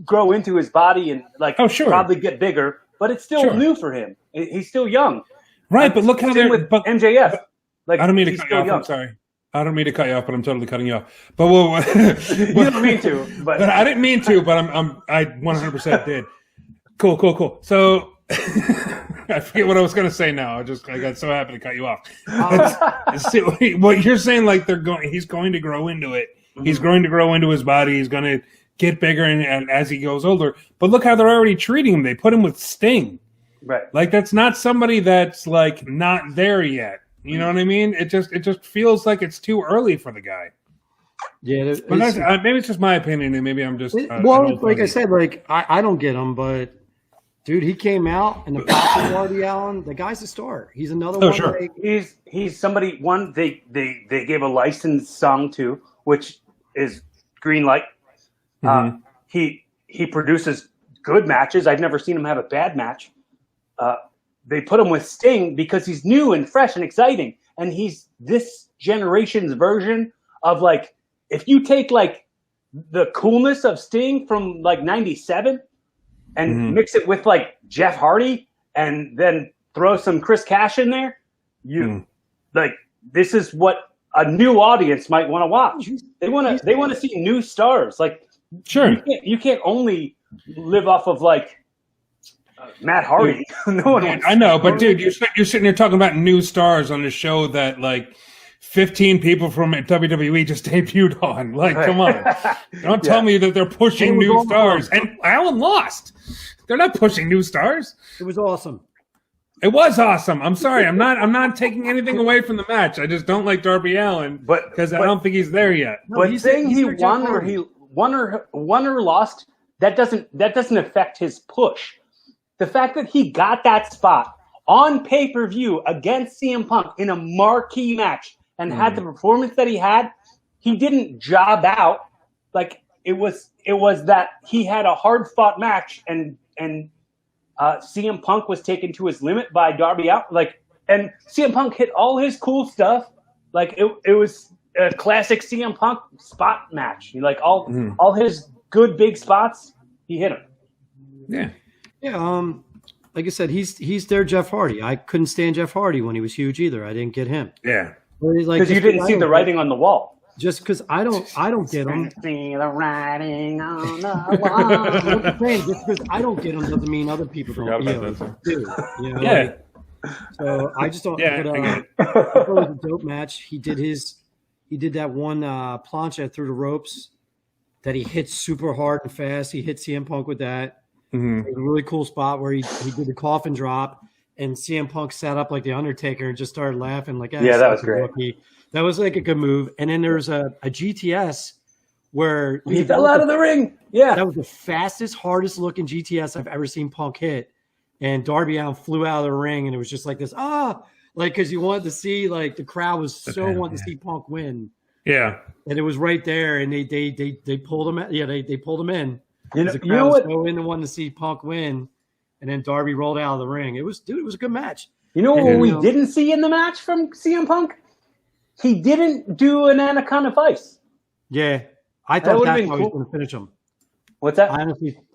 grow into his body and probably get bigger. But it's still new for him. He's still young, right? But look how they're with MJF. Like, I don't mean to cut you off. I'm sorry. I don't mean to cut you off, but I'm totally cutting you off. But you don't mean to, but I didn't mean to, but I 100% did. Cool. So I forget what I was going to say now. I got so happy to cut you off. What you're saying, like he's going to grow into it. Mm-hmm. He's going to grow into his body. He's going to get bigger and as he goes older. But look how they're already treating him. They put him with Sting. Right. Like that's not somebody that's like not there yet. You know what I mean? It just feels like it's too early for the guy. Yeah, maybe it's just my opinion, and maybe I'm just like I said, like I don't get him, but dude, he came out and the Patrick Darby Allin, the guy's a star. He's another one. Sure. Like, he's somebody. One they gave a licensed song to, which is Green Light. Mm-hmm. He produces good matches. I've never seen him have a bad match. They put him with Sting because he's new and fresh and exciting. And he's this generation's version of like, if you take like the coolness of Sting from like 97 and mix it with like Jeff Hardy and then throw some Chris Cash in there, like, this is what a new audience might want to watch. They want to see new stars. Like, sure. You can't only live off of like, Matt Hardy. No one wants. I know, but dude, you're sitting here talking about new stars on a show that like 15 people from WWE just debuted on. Like, come on, don't tell me that they're pushing new stars. And Allen lost. They're not pushing new stars. It was awesome. It was awesome. I'm sorry. I'm not taking anything away from the match. I just don't like Darby Allin, because I don't think he's there yet. But saying he won or lost, that doesn't affect his push. The fact that he got that spot on pay-per-view against CM Punk in a marquee match and had the performance that he had, he didn't job out. Like, it was that he had a hard-fought match and CM Punk was taken to his limit by Darby Allin. Like, and CM Punk hit all his cool stuff. Like, it was a classic CM Punk spot match. Like, all his good big spots, he hit them. Yeah. Yeah, like I said, he's their Jeff Hardy. I couldn't stand Jeff Hardy when he was huge either. I didn't get him. Yeah, because you didn't see the writing on the wall. Just because I don't get him. See the writing on the wall. Just because I don't get him doesn't mean other people don't do. Yeah. So I just don't. Yeah, but, I thought it was a dope match. He did that one plancha through the ropes that he hit super hard and fast. He hit CM Punk with that. Mm-hmm. It was a really cool spot where he did the coffin drop, and CM Punk sat up like the Undertaker and just started laughing. Like, that was great. Rookie. That was like a good move. And then there was a GTS where he fell out of the ring. Yeah, that was the fastest, hardest looking GTS I've ever seen Punk hit. And Darby Allin flew out of the ring, and it was just like this. Because you wanted to see, like, the crowd was wanting to see Punk win. Yeah, and it was right there, and they pulled him. They pulled him in. You know was what? So into wanting to see Punk win, and then Darby rolled out of the ring. It was a good match. You know what we didn't see in the match from CM Punk? He didn't do an Anaconda Vice. Yeah, I thought that's how he was cool. going to finish him. What's that?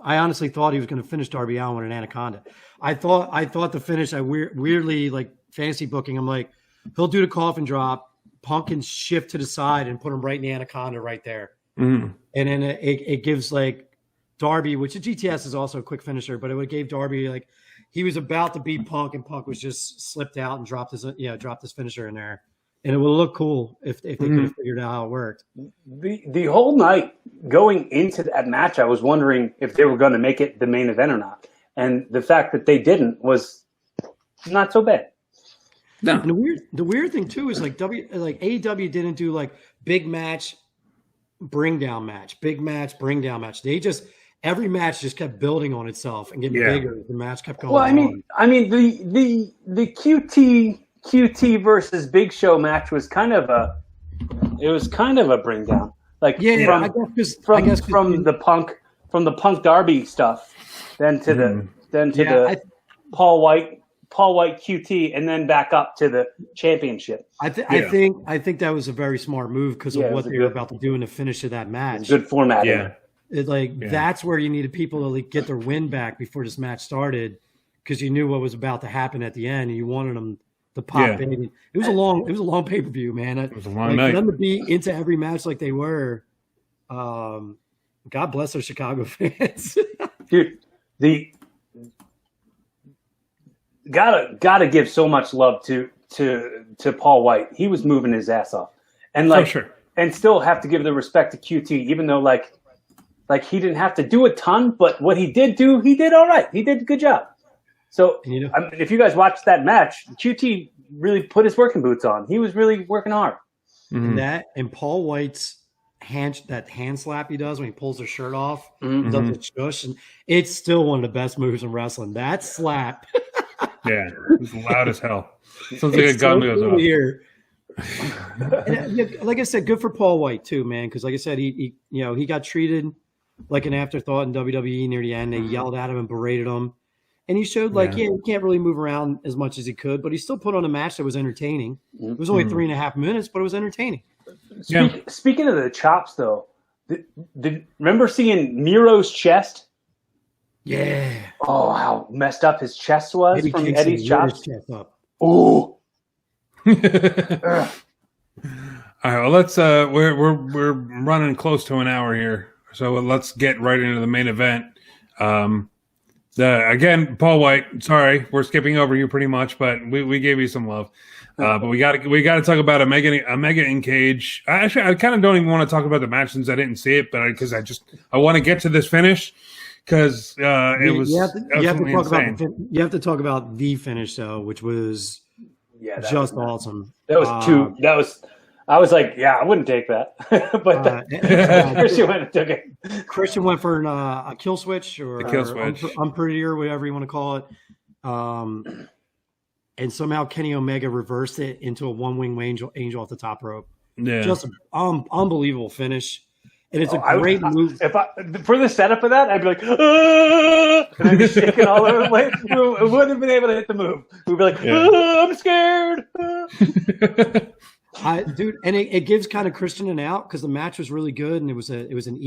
I honestly thought he was going to finish Darby Allin with an Anaconda. I thought the finish. I weirdly like fantasy booking, I'm like, he'll do the coffin drop, Punk can shift to the side and put him right in the anaconda right there. Mm-hmm. And then it gives like Darby, which the GTS is also a quick finisher, but it would gave Darby like he was about to beat Punk and Punk was just slipped out and dropped his finisher in there. And it would look cool if they could have figured out how it worked. The whole night going into that match, I was wondering if they were going to make it the main event or not. And the fact that they didn't was not so bad. No. And the weird thing too is like AEW didn't do like big match, bring down match, big match, bring down match. They just every match just kept building on itself and getting bigger. The match kept going. Well, I mean the QT versus Big Show match was kind of a bring down. Like from the Punk Darby stuff, then to the Paul White QT, and then back up to the championship. I think that was a very smart move because of what they were about to do in the finish of that match. Good format. Yeah. That's where you needed people to like get their win back before this match started because you knew what was about to happen at the end and you wanted them to pop in. It was a long pay-per-view, man. It was a long night. For them to be into every match like they were, God bless their Chicago fans. Dude, gotta give so much love to Paul White. He was moving his ass off. And and still have to give the respect to QT, even though like he didn't have to do a ton, but what he did do, he did all right. He did a good job. So if you guys watched that match, QT really put his working boots on. He was really working hard. Mm-hmm. And Paul White's hand slap he does when he pulls his shirt off, does the shush, and it's still one of the best moves in wrestling. That slap. Yeah, it's loud as hell. Sounds like a gun goes off. Here. And, like I said, good for Paul White too, man. Because like I said, he got treated like an afterthought in WWE near the end. They yelled at him and berated him, and he showed he can't really move around as much as he could, but he still put on a match that was entertaining. It was only 3.5 minutes, but it was entertaining. Speaking of the chops, though, remember seeing Miro's chest? Yeah. Oh, how messed up his chest was from Eddie's chops. Ooh. All right. Well, let's. We're running close to an hour here, so let's get right into the main event. Again, Paul White. Sorry, we're skipping over you pretty much, but we gave you some love. But we got to talk about a mega in cage. Actually, I kind of don't even want to talk about the match since I didn't see it, but because I want to get to this finish because it was insane. You have to talk about the finish though, which was just awesome. That was I was like, I wouldn't take that, but Christian went and took it. Christian went for a kill switch or a kill switch. Unprettier, whatever you want to call it. And somehow Kenny Omega reversed it into a one-wing angel off the top rope. Yeah. Just an unbelievable finish. And it's a great move. For the setup of that, I'd be like, and I'd be shaking all over the place. We wouldn't have been able to hit the move. We'd be like, I'm scared. Dude, and it gives kind of Christian an out because the match was really good and it was an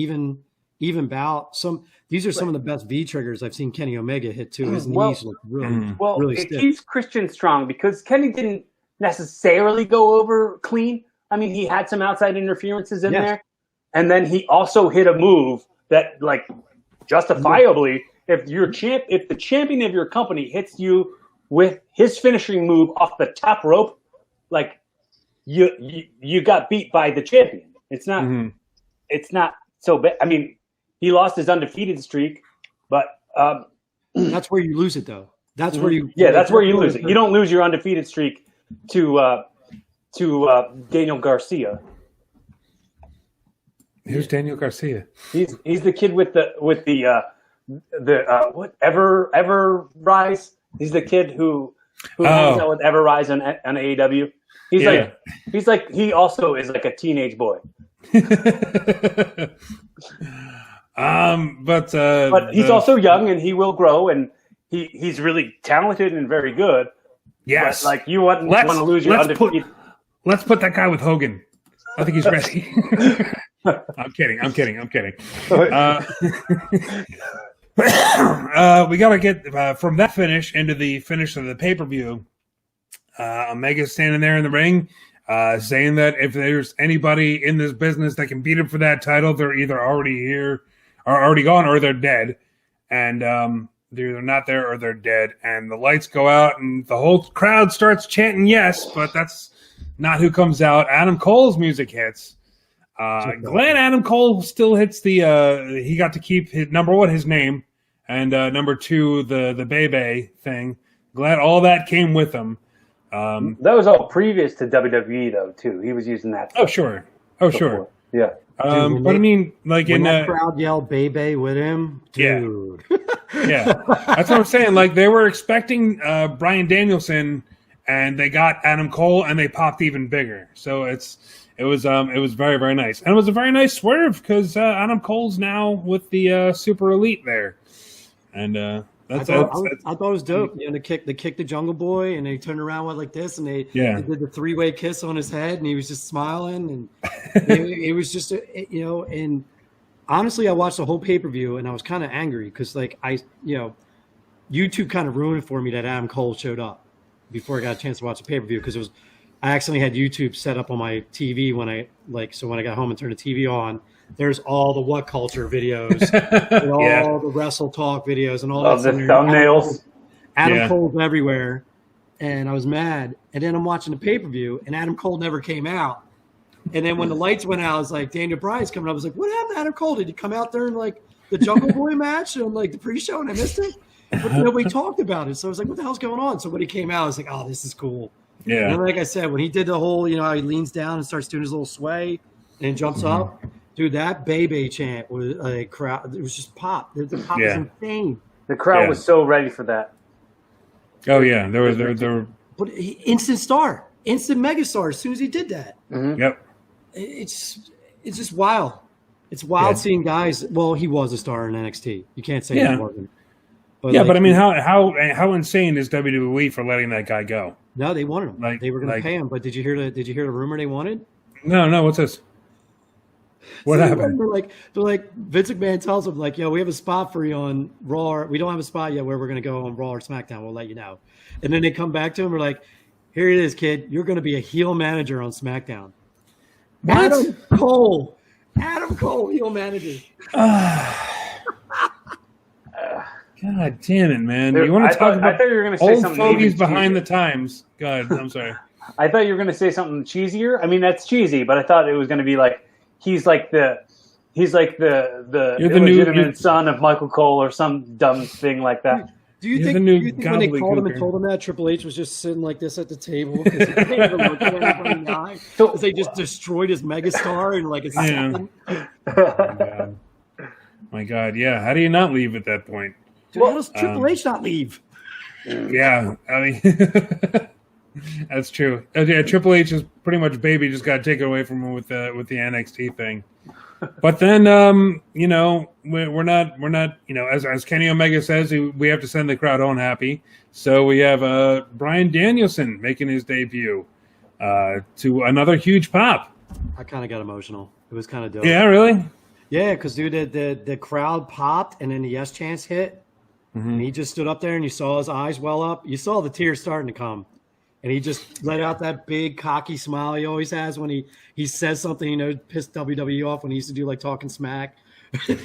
even bout. These are some of the best V triggers I've seen Kenny Omega hit too. His knees look really stiff. He's Christian strong because Kenny didn't necessarily go over clean. I mean, he had some outside interferences in there, and then he also hit a move that, like, justifiably, if the champion of your company hits you with his finishing move off the top rope, like you got beat by the champion. It's not so bad. I mean, he lost his undefeated streak, but that's where you lose it, though. That's where you lose it. You don't lose your undefeated streak to Daniel Garcia. Who's Daniel Garcia? He's the kid with the what Ever Rise. He's the kid who hangs out with Ever Rise on AEW. He also is like a teenage boy. But he's also young and he will grow and he's really talented and very good. Yes. But, like, you want to lose your undefeated. Let's put that guy with Hogan. I think he's ready. I'm kidding. We got to get from that finish into the finish of the pay-per-view. Omega's standing there in the ring, saying that if there's anybody in this business that can beat him for that title, they're either already here or already gone or they're dead. And they're either not there or they're dead. And the lights go out and the whole crowd starts chanting yes, but that's not who comes out. Adam Cole's music hits. Glad Adam Cole still hits the he got to keep his number one, his name, and number two, the Bebe thing. Glad all that came with him. That was all previous to WWE though too. He was using that. Oh sure. Before. Yeah. Dude, but I mean, like when in that crowd yelled "Bebe" with him, dude. Yeah, that's what I'm saying. Like they were expecting Bryan Danielson, and they got Adam Cole, and they popped even bigger. So it was very, very nice, and it was a very nice swerve because Adam Cole's now with the Super Elite there, and I thought it was dope. You know, they kicked the Jungle Boy, and they turned around with like this, and they did the 3-way kiss on his head, and he was just smiling, and it was just and honestly, I watched the whole pay-per-view, and I was kind of angry because like YouTube kind of ruined it for me that Adam Cole showed up before I got a chance to watch the pay-per-view because I accidentally had YouTube set up on my TV when I got home and turned the TV on. There's all the What Culture videos, and all the Wrestle Talk videos, and all that. The thumbnails. Adam Cole's everywhere, and I was mad. And then I'm watching the pay-per-view, and Adam Cole never came out. And then when the lights went out, I was like, Daniel Bryan's coming up. I was like, what happened to Adam Cole? Did he come out there in like the Jungle Boy match and like the pre-show, and I missed it? But nobody talked about it. So I was like, what the hell's going on? So when he came out, I was like, oh, this is cool. Yeah. And like I said, when he did the whole, how he leans down and starts doing his little sway and jumps up. Dude, that Bebe chant was a crowd. It was just pop. The pop was insane. The crowd was so ready for that. Oh yeah, there were. But instant star, instant megastar. As soon as he did that, Yep. It's just wild. It's wild seeing guys. Well, he was a star in NXT. You can't say he wasn't. But but I mean, how insane is WWE for letting that guy go? No, they wanted him. Like, they were going to pay him. But did you hear the rumor they wanted? No. What's this? What happened? They're like Vince McMahon tells them like, we have a spot for you on Raw. We don't have a spot yet where we're going to go on Raw or SmackDown. We'll let you know. And then they come back to him. We're like, here it is, kid. You're going to be a heel manager on SmackDown. What? Adam Cole, heel manager. God damn it, man! You want to talk about I thought you were going to say old something fogies behind the times? God, I'm sorry. I thought you were going to say something cheesier. I mean, that's cheesy, but I thought it was going to be like he's like the illegitimate son of Michael Cole or some dumb thing like that. Do you think when they called him and told him that Triple H was just sitting like this at the table because they didn't even look at anybody in the eye? Because they just destroyed his megastar and like a second. My God, yeah. How do you not leave at that point? Dude, how does Triple H not leave? Yeah, I mean, that's true. Yeah, Triple H is pretty much baby just got taken away from him with the NXT thing. But then, we're not, as Kenny Omega says, we have to send the crowd home happy. So we have Bryan Danielson making his debut to another huge pop. I kind of got emotional. It was kind of dope. Yeah, really? Yeah, because, dude, the crowd popped and then the yes chants hit. Mm-hmm. And he just stood up there and you saw his eyes well up. You saw the tears starting to come. And he just let out that big cocky smile he always has when he says something, pissed WWE off when he used to do like talking smack. If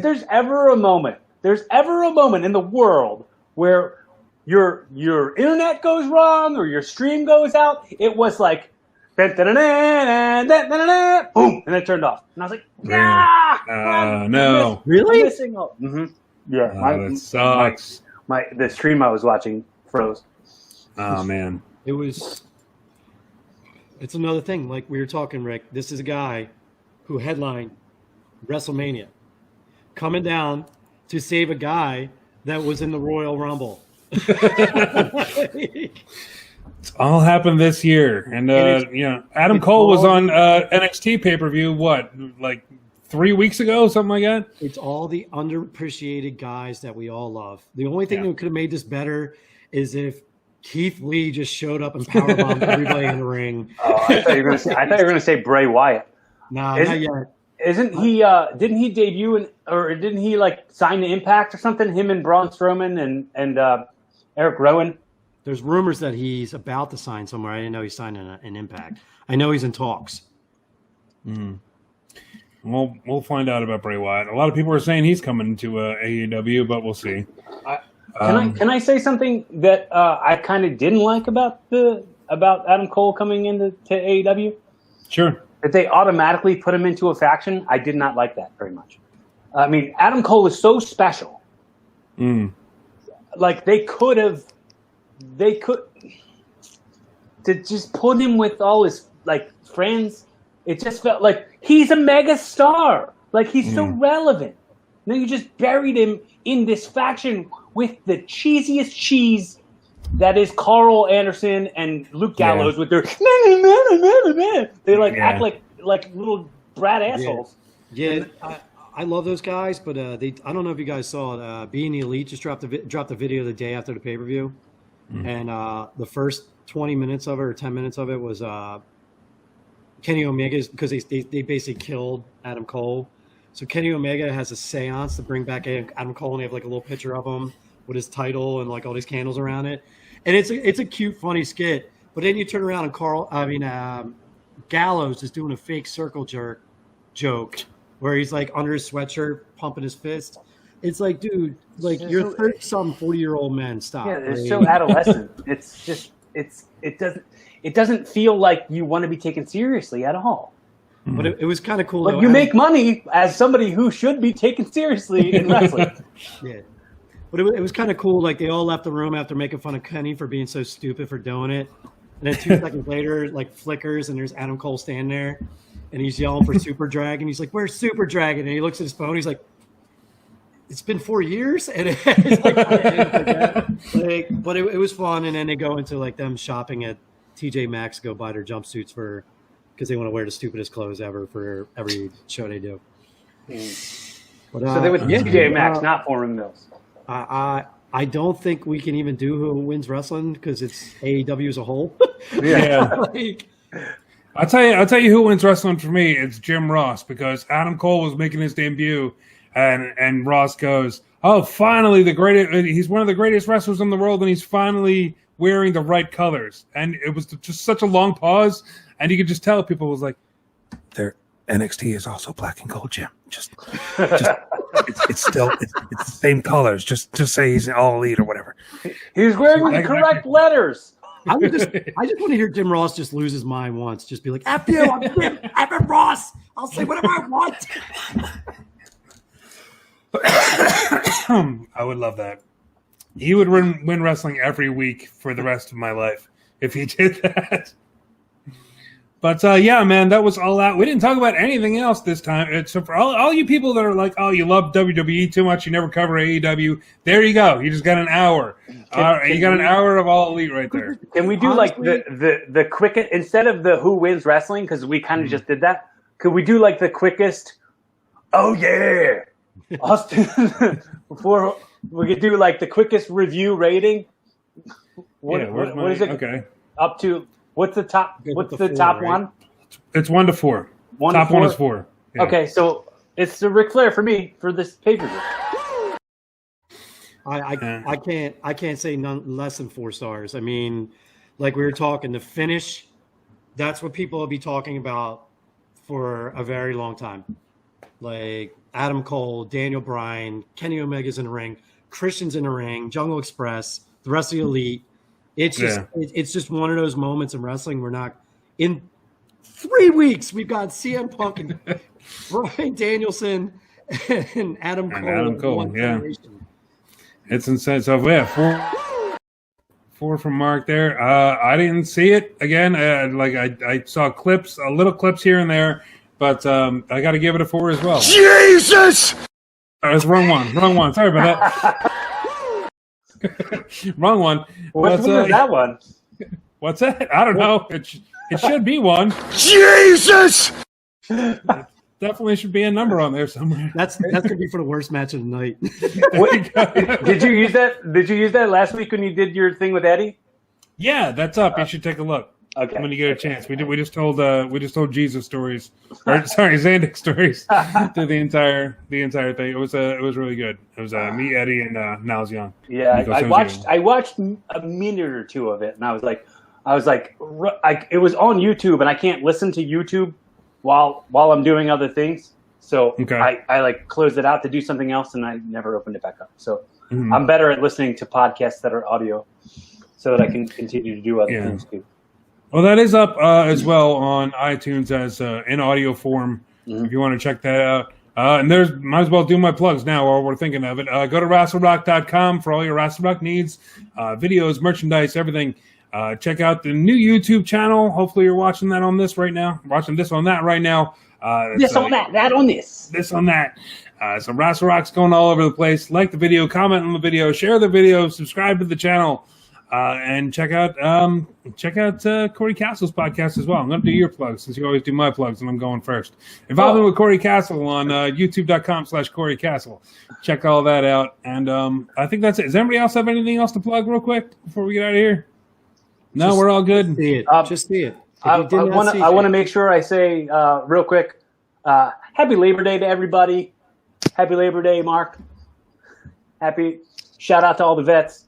there's ever a moment in the world where your internet goes wrong or your stream goes out, it was like boom, and it turned off. And I was like, no. Really? Mm-hmm. Yeah. That sucks. The stream I was watching froze. Oh man. It's another thing. Like we were talking, Rick, this is a guy who headlined WrestleMania coming down to save a guy that was in the Royal Rumble. It's all happened this year. And Adam Cole was on NXT pay-per-view, like 3 weeks ago, something like that? It's all the underappreciated guys that we all love. The only thing that could have made this better is if Keith Lee just showed up and powerbombed everybody in the ring. Oh, I thought you were going to say Bray Wyatt. No, not yet. Isn't he? Didn't he debut or didn't he like sign the Impact or something? Him and Braun Strowman and Eric Rowan. There's rumors that he's about to sign somewhere. I didn't know he signed an Impact. I know he's in talks. We'll find out about Bray Wyatt. A lot of people are saying he's coming to AEW, but we'll see. Can I say something that I kind of didn't like about Adam Cole coming into AEW? Sure. That they automatically put him into a faction. I did not like that very much. I mean, Adam Cole is so special. Like they could to just put him with all his like friends. It just felt like he's a mega star. Like he's so relevant. Now you just buried him in this faction with the cheesiest cheese that is Carl Anderson and Luke Gallows with their they act like little brat assholes. Yeah, I love those guys, but I don't know if you guys saw it. Being the Elite just dropped a video the day after the pay-per-view, and the first 20 minutes of it or 10 minutes of it was Kenny Omega's, because they basically killed Adam Cole. So Kenny Omega has a seance to bring back Adam Cole, and they have like a little picture of him with his title and like all these candles around it. And it's a cute, funny skit. But then you turn around and Gallows is doing a fake circle jerk joke where he's like under his sweatshirt pumping his fist. It's like, dude, like you're 30-some 40-year-old men. Stop. Yeah, it's so adolescent. It's just it doesn't feel like you want to be taken seriously at all. But it was kind of cool. But you make money as somebody who should be taken seriously in wrestling. Yeah. But it was kind of cool. Like they all left the room after making fun of Kenny for being so stupid for doing it. And then 2 seconds later, like flickers, and there's Adam Cole standing there, and he's yelling for Super Dragon. He's like, "Where's Super Dragon?" And he looks at his phone. He's like, "It's been 4 years." And it's like, but it was fun. And then they go into like them shopping at TJ Maxx, go buy their jumpsuits because they want to wear the stupidest clothes ever for every show they do. But, so they was TJ Maxx, not Foreman Mills. I don't think we can even do who wins wrestling because it's AEW as a whole. Yeah. I'll tell you who wins wrestling for me. It's Jim Ross, because Adam Cole was making his debut, and Ross goes, "Oh, finally he's one of the greatest wrestlers in the world, and he's finally wearing the right colors." And it was just such a long pause, and you could just tell people was like, "Their NXT is also black and gold, Jim. Just it's the same colors. Just say he's all elite or whatever." He's wearing the correct letters. I just want to hear Jim Ross just lose his mind once. Just be like, "F you, I'm Ross. I'll say whatever I want." I would love that. He would win wrestling every week for the rest of my life if he did that. But yeah, man, that was All Out. We didn't talk about anything else this time. So for all you people that are like, "Oh, you love WWE too much, you never cover AEW," there you go. You just got an hour. You got an hour of All Elite right there. Can we do like the quickest, instead of the who wins wrestling, because we kind of just did that? Could we do like the quickest? Oh yeah, Austin. Before we could do like the quickest review rating. What is it? Okay. Up to. What's the top? What's the top one? It's 1 to 4. Top 1 is 4. Yeah. Okay, so it's the Ric Flair for me for this pay-per-view. I can't say none less than 4 stars. I mean, like we were talking, the finish. That's what people will be talking about for a very long time. Like Adam Cole, Daniel Bryan, Kenny Omega's in the ring, Christian's in the ring, Jungle Express, the rest of the Elite. It's just one of those moments in wrestling. We're not in 3 weeks. We've got CM Punk and Bryan Danielson and Adam Cole. Yeah, it's insane. So yeah, 4 from Mark there. I didn't see it again. I saw little clips here and there, but I got to give it a 4 as well. Jesus! That's wrong one. Sorry about that. Wrong one. What's that one? What's that? I don't know. It should be 1. Jesus! Definitely should be a number on there somewhere. That's gonna be for the worst match of the night. Did you use that? Did you use that last week when you did your thing with Eddie? Yeah, that's up. You should take a look. Okay. When you get a chance, we just told Jesus stories, or sorry, Zandic stories through the entire thing. It was really good. It was me, Eddie, and Niles Young. Yeah, I watched a minute or two of it, and I was like, it was on YouTube, and I can't listen to YouTube while I'm doing other things. So I like closed it out to do something else, and I never opened it back up. So I'm better at listening to podcasts that are audio, so that I can continue to do other things too. Well, that is up as well on iTunes as in audio form. If you want to check that out. And might as well do my plugs now while we're thinking of it. Go to RassleRock.com for all your Rassle Rock needs, videos, merchandise, everything. Check out the new YouTube channel. Hopefully you're watching that on this right now. Watching this on that right now. This on that on this. This on that. So Rassle Rock's going all over the place. Like the video, comment on the video, share the video, subscribe to the channel. And check out Cory Castle's podcast as well. I'm going to do your plugs since you always do my plugs, and I'm going first. Involvement with Cory Castle on YouTube.com/Cory Castle. Check all that out. And I think that's it. Does anybody else have anything else to plug real quick before we get out of here? No, we're all good. Just see it. I want to make sure I say real quick, happy Labor Day to everybody. Happy Labor Day, Mark. Happy shout out to all the vets.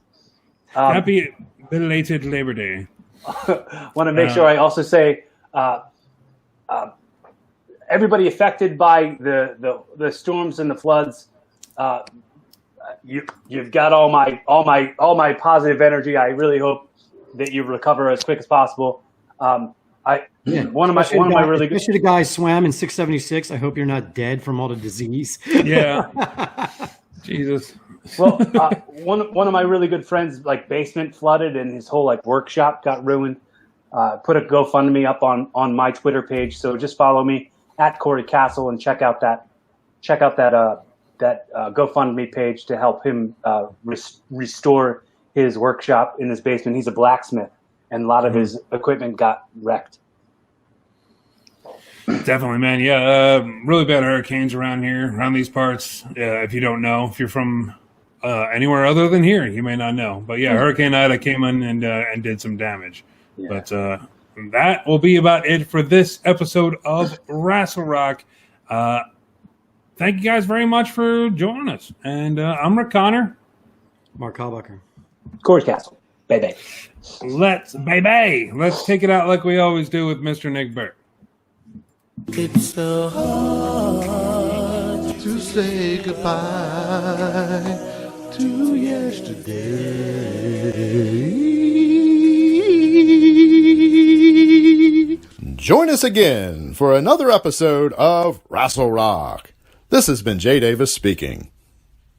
Happy belated Labor Day. Want to make sure I also say everybody affected by the storms and the floods. You've got all my positive energy. I really hope that you recover as quick as possible. One of my really good. Especially the guy swam in 676. I hope you're not dead from all the disease. Yeah. Jesus. Well, one of my really good friends' like basement flooded and his whole like workshop got ruined. Put a GoFundMe up on my Twitter page, so just follow me at Cory Castle and check out that GoFundMe page to help him restore his workshop in his basement. He's a blacksmith, and a lot of his equipment got wrecked. Definitely, man. Yeah, really bad hurricanes around here, around these parts. If you don't know, if you're from anywhere other than here, you may not know. But yeah, Hurricane Ida came in and did some damage. Yeah. But that will be about it for this episode of Rassle Rock. Thank you guys very much for joining us. And I'm Rick Connor. Mark Hallbacher. Cory Castle. Baby. Let's take it out like we always do with Mr. Nick Burke. It's so hard to say goodbye to yesterday. Join us again for another episode of Rassle Rock. This has been Jay Davis speaking.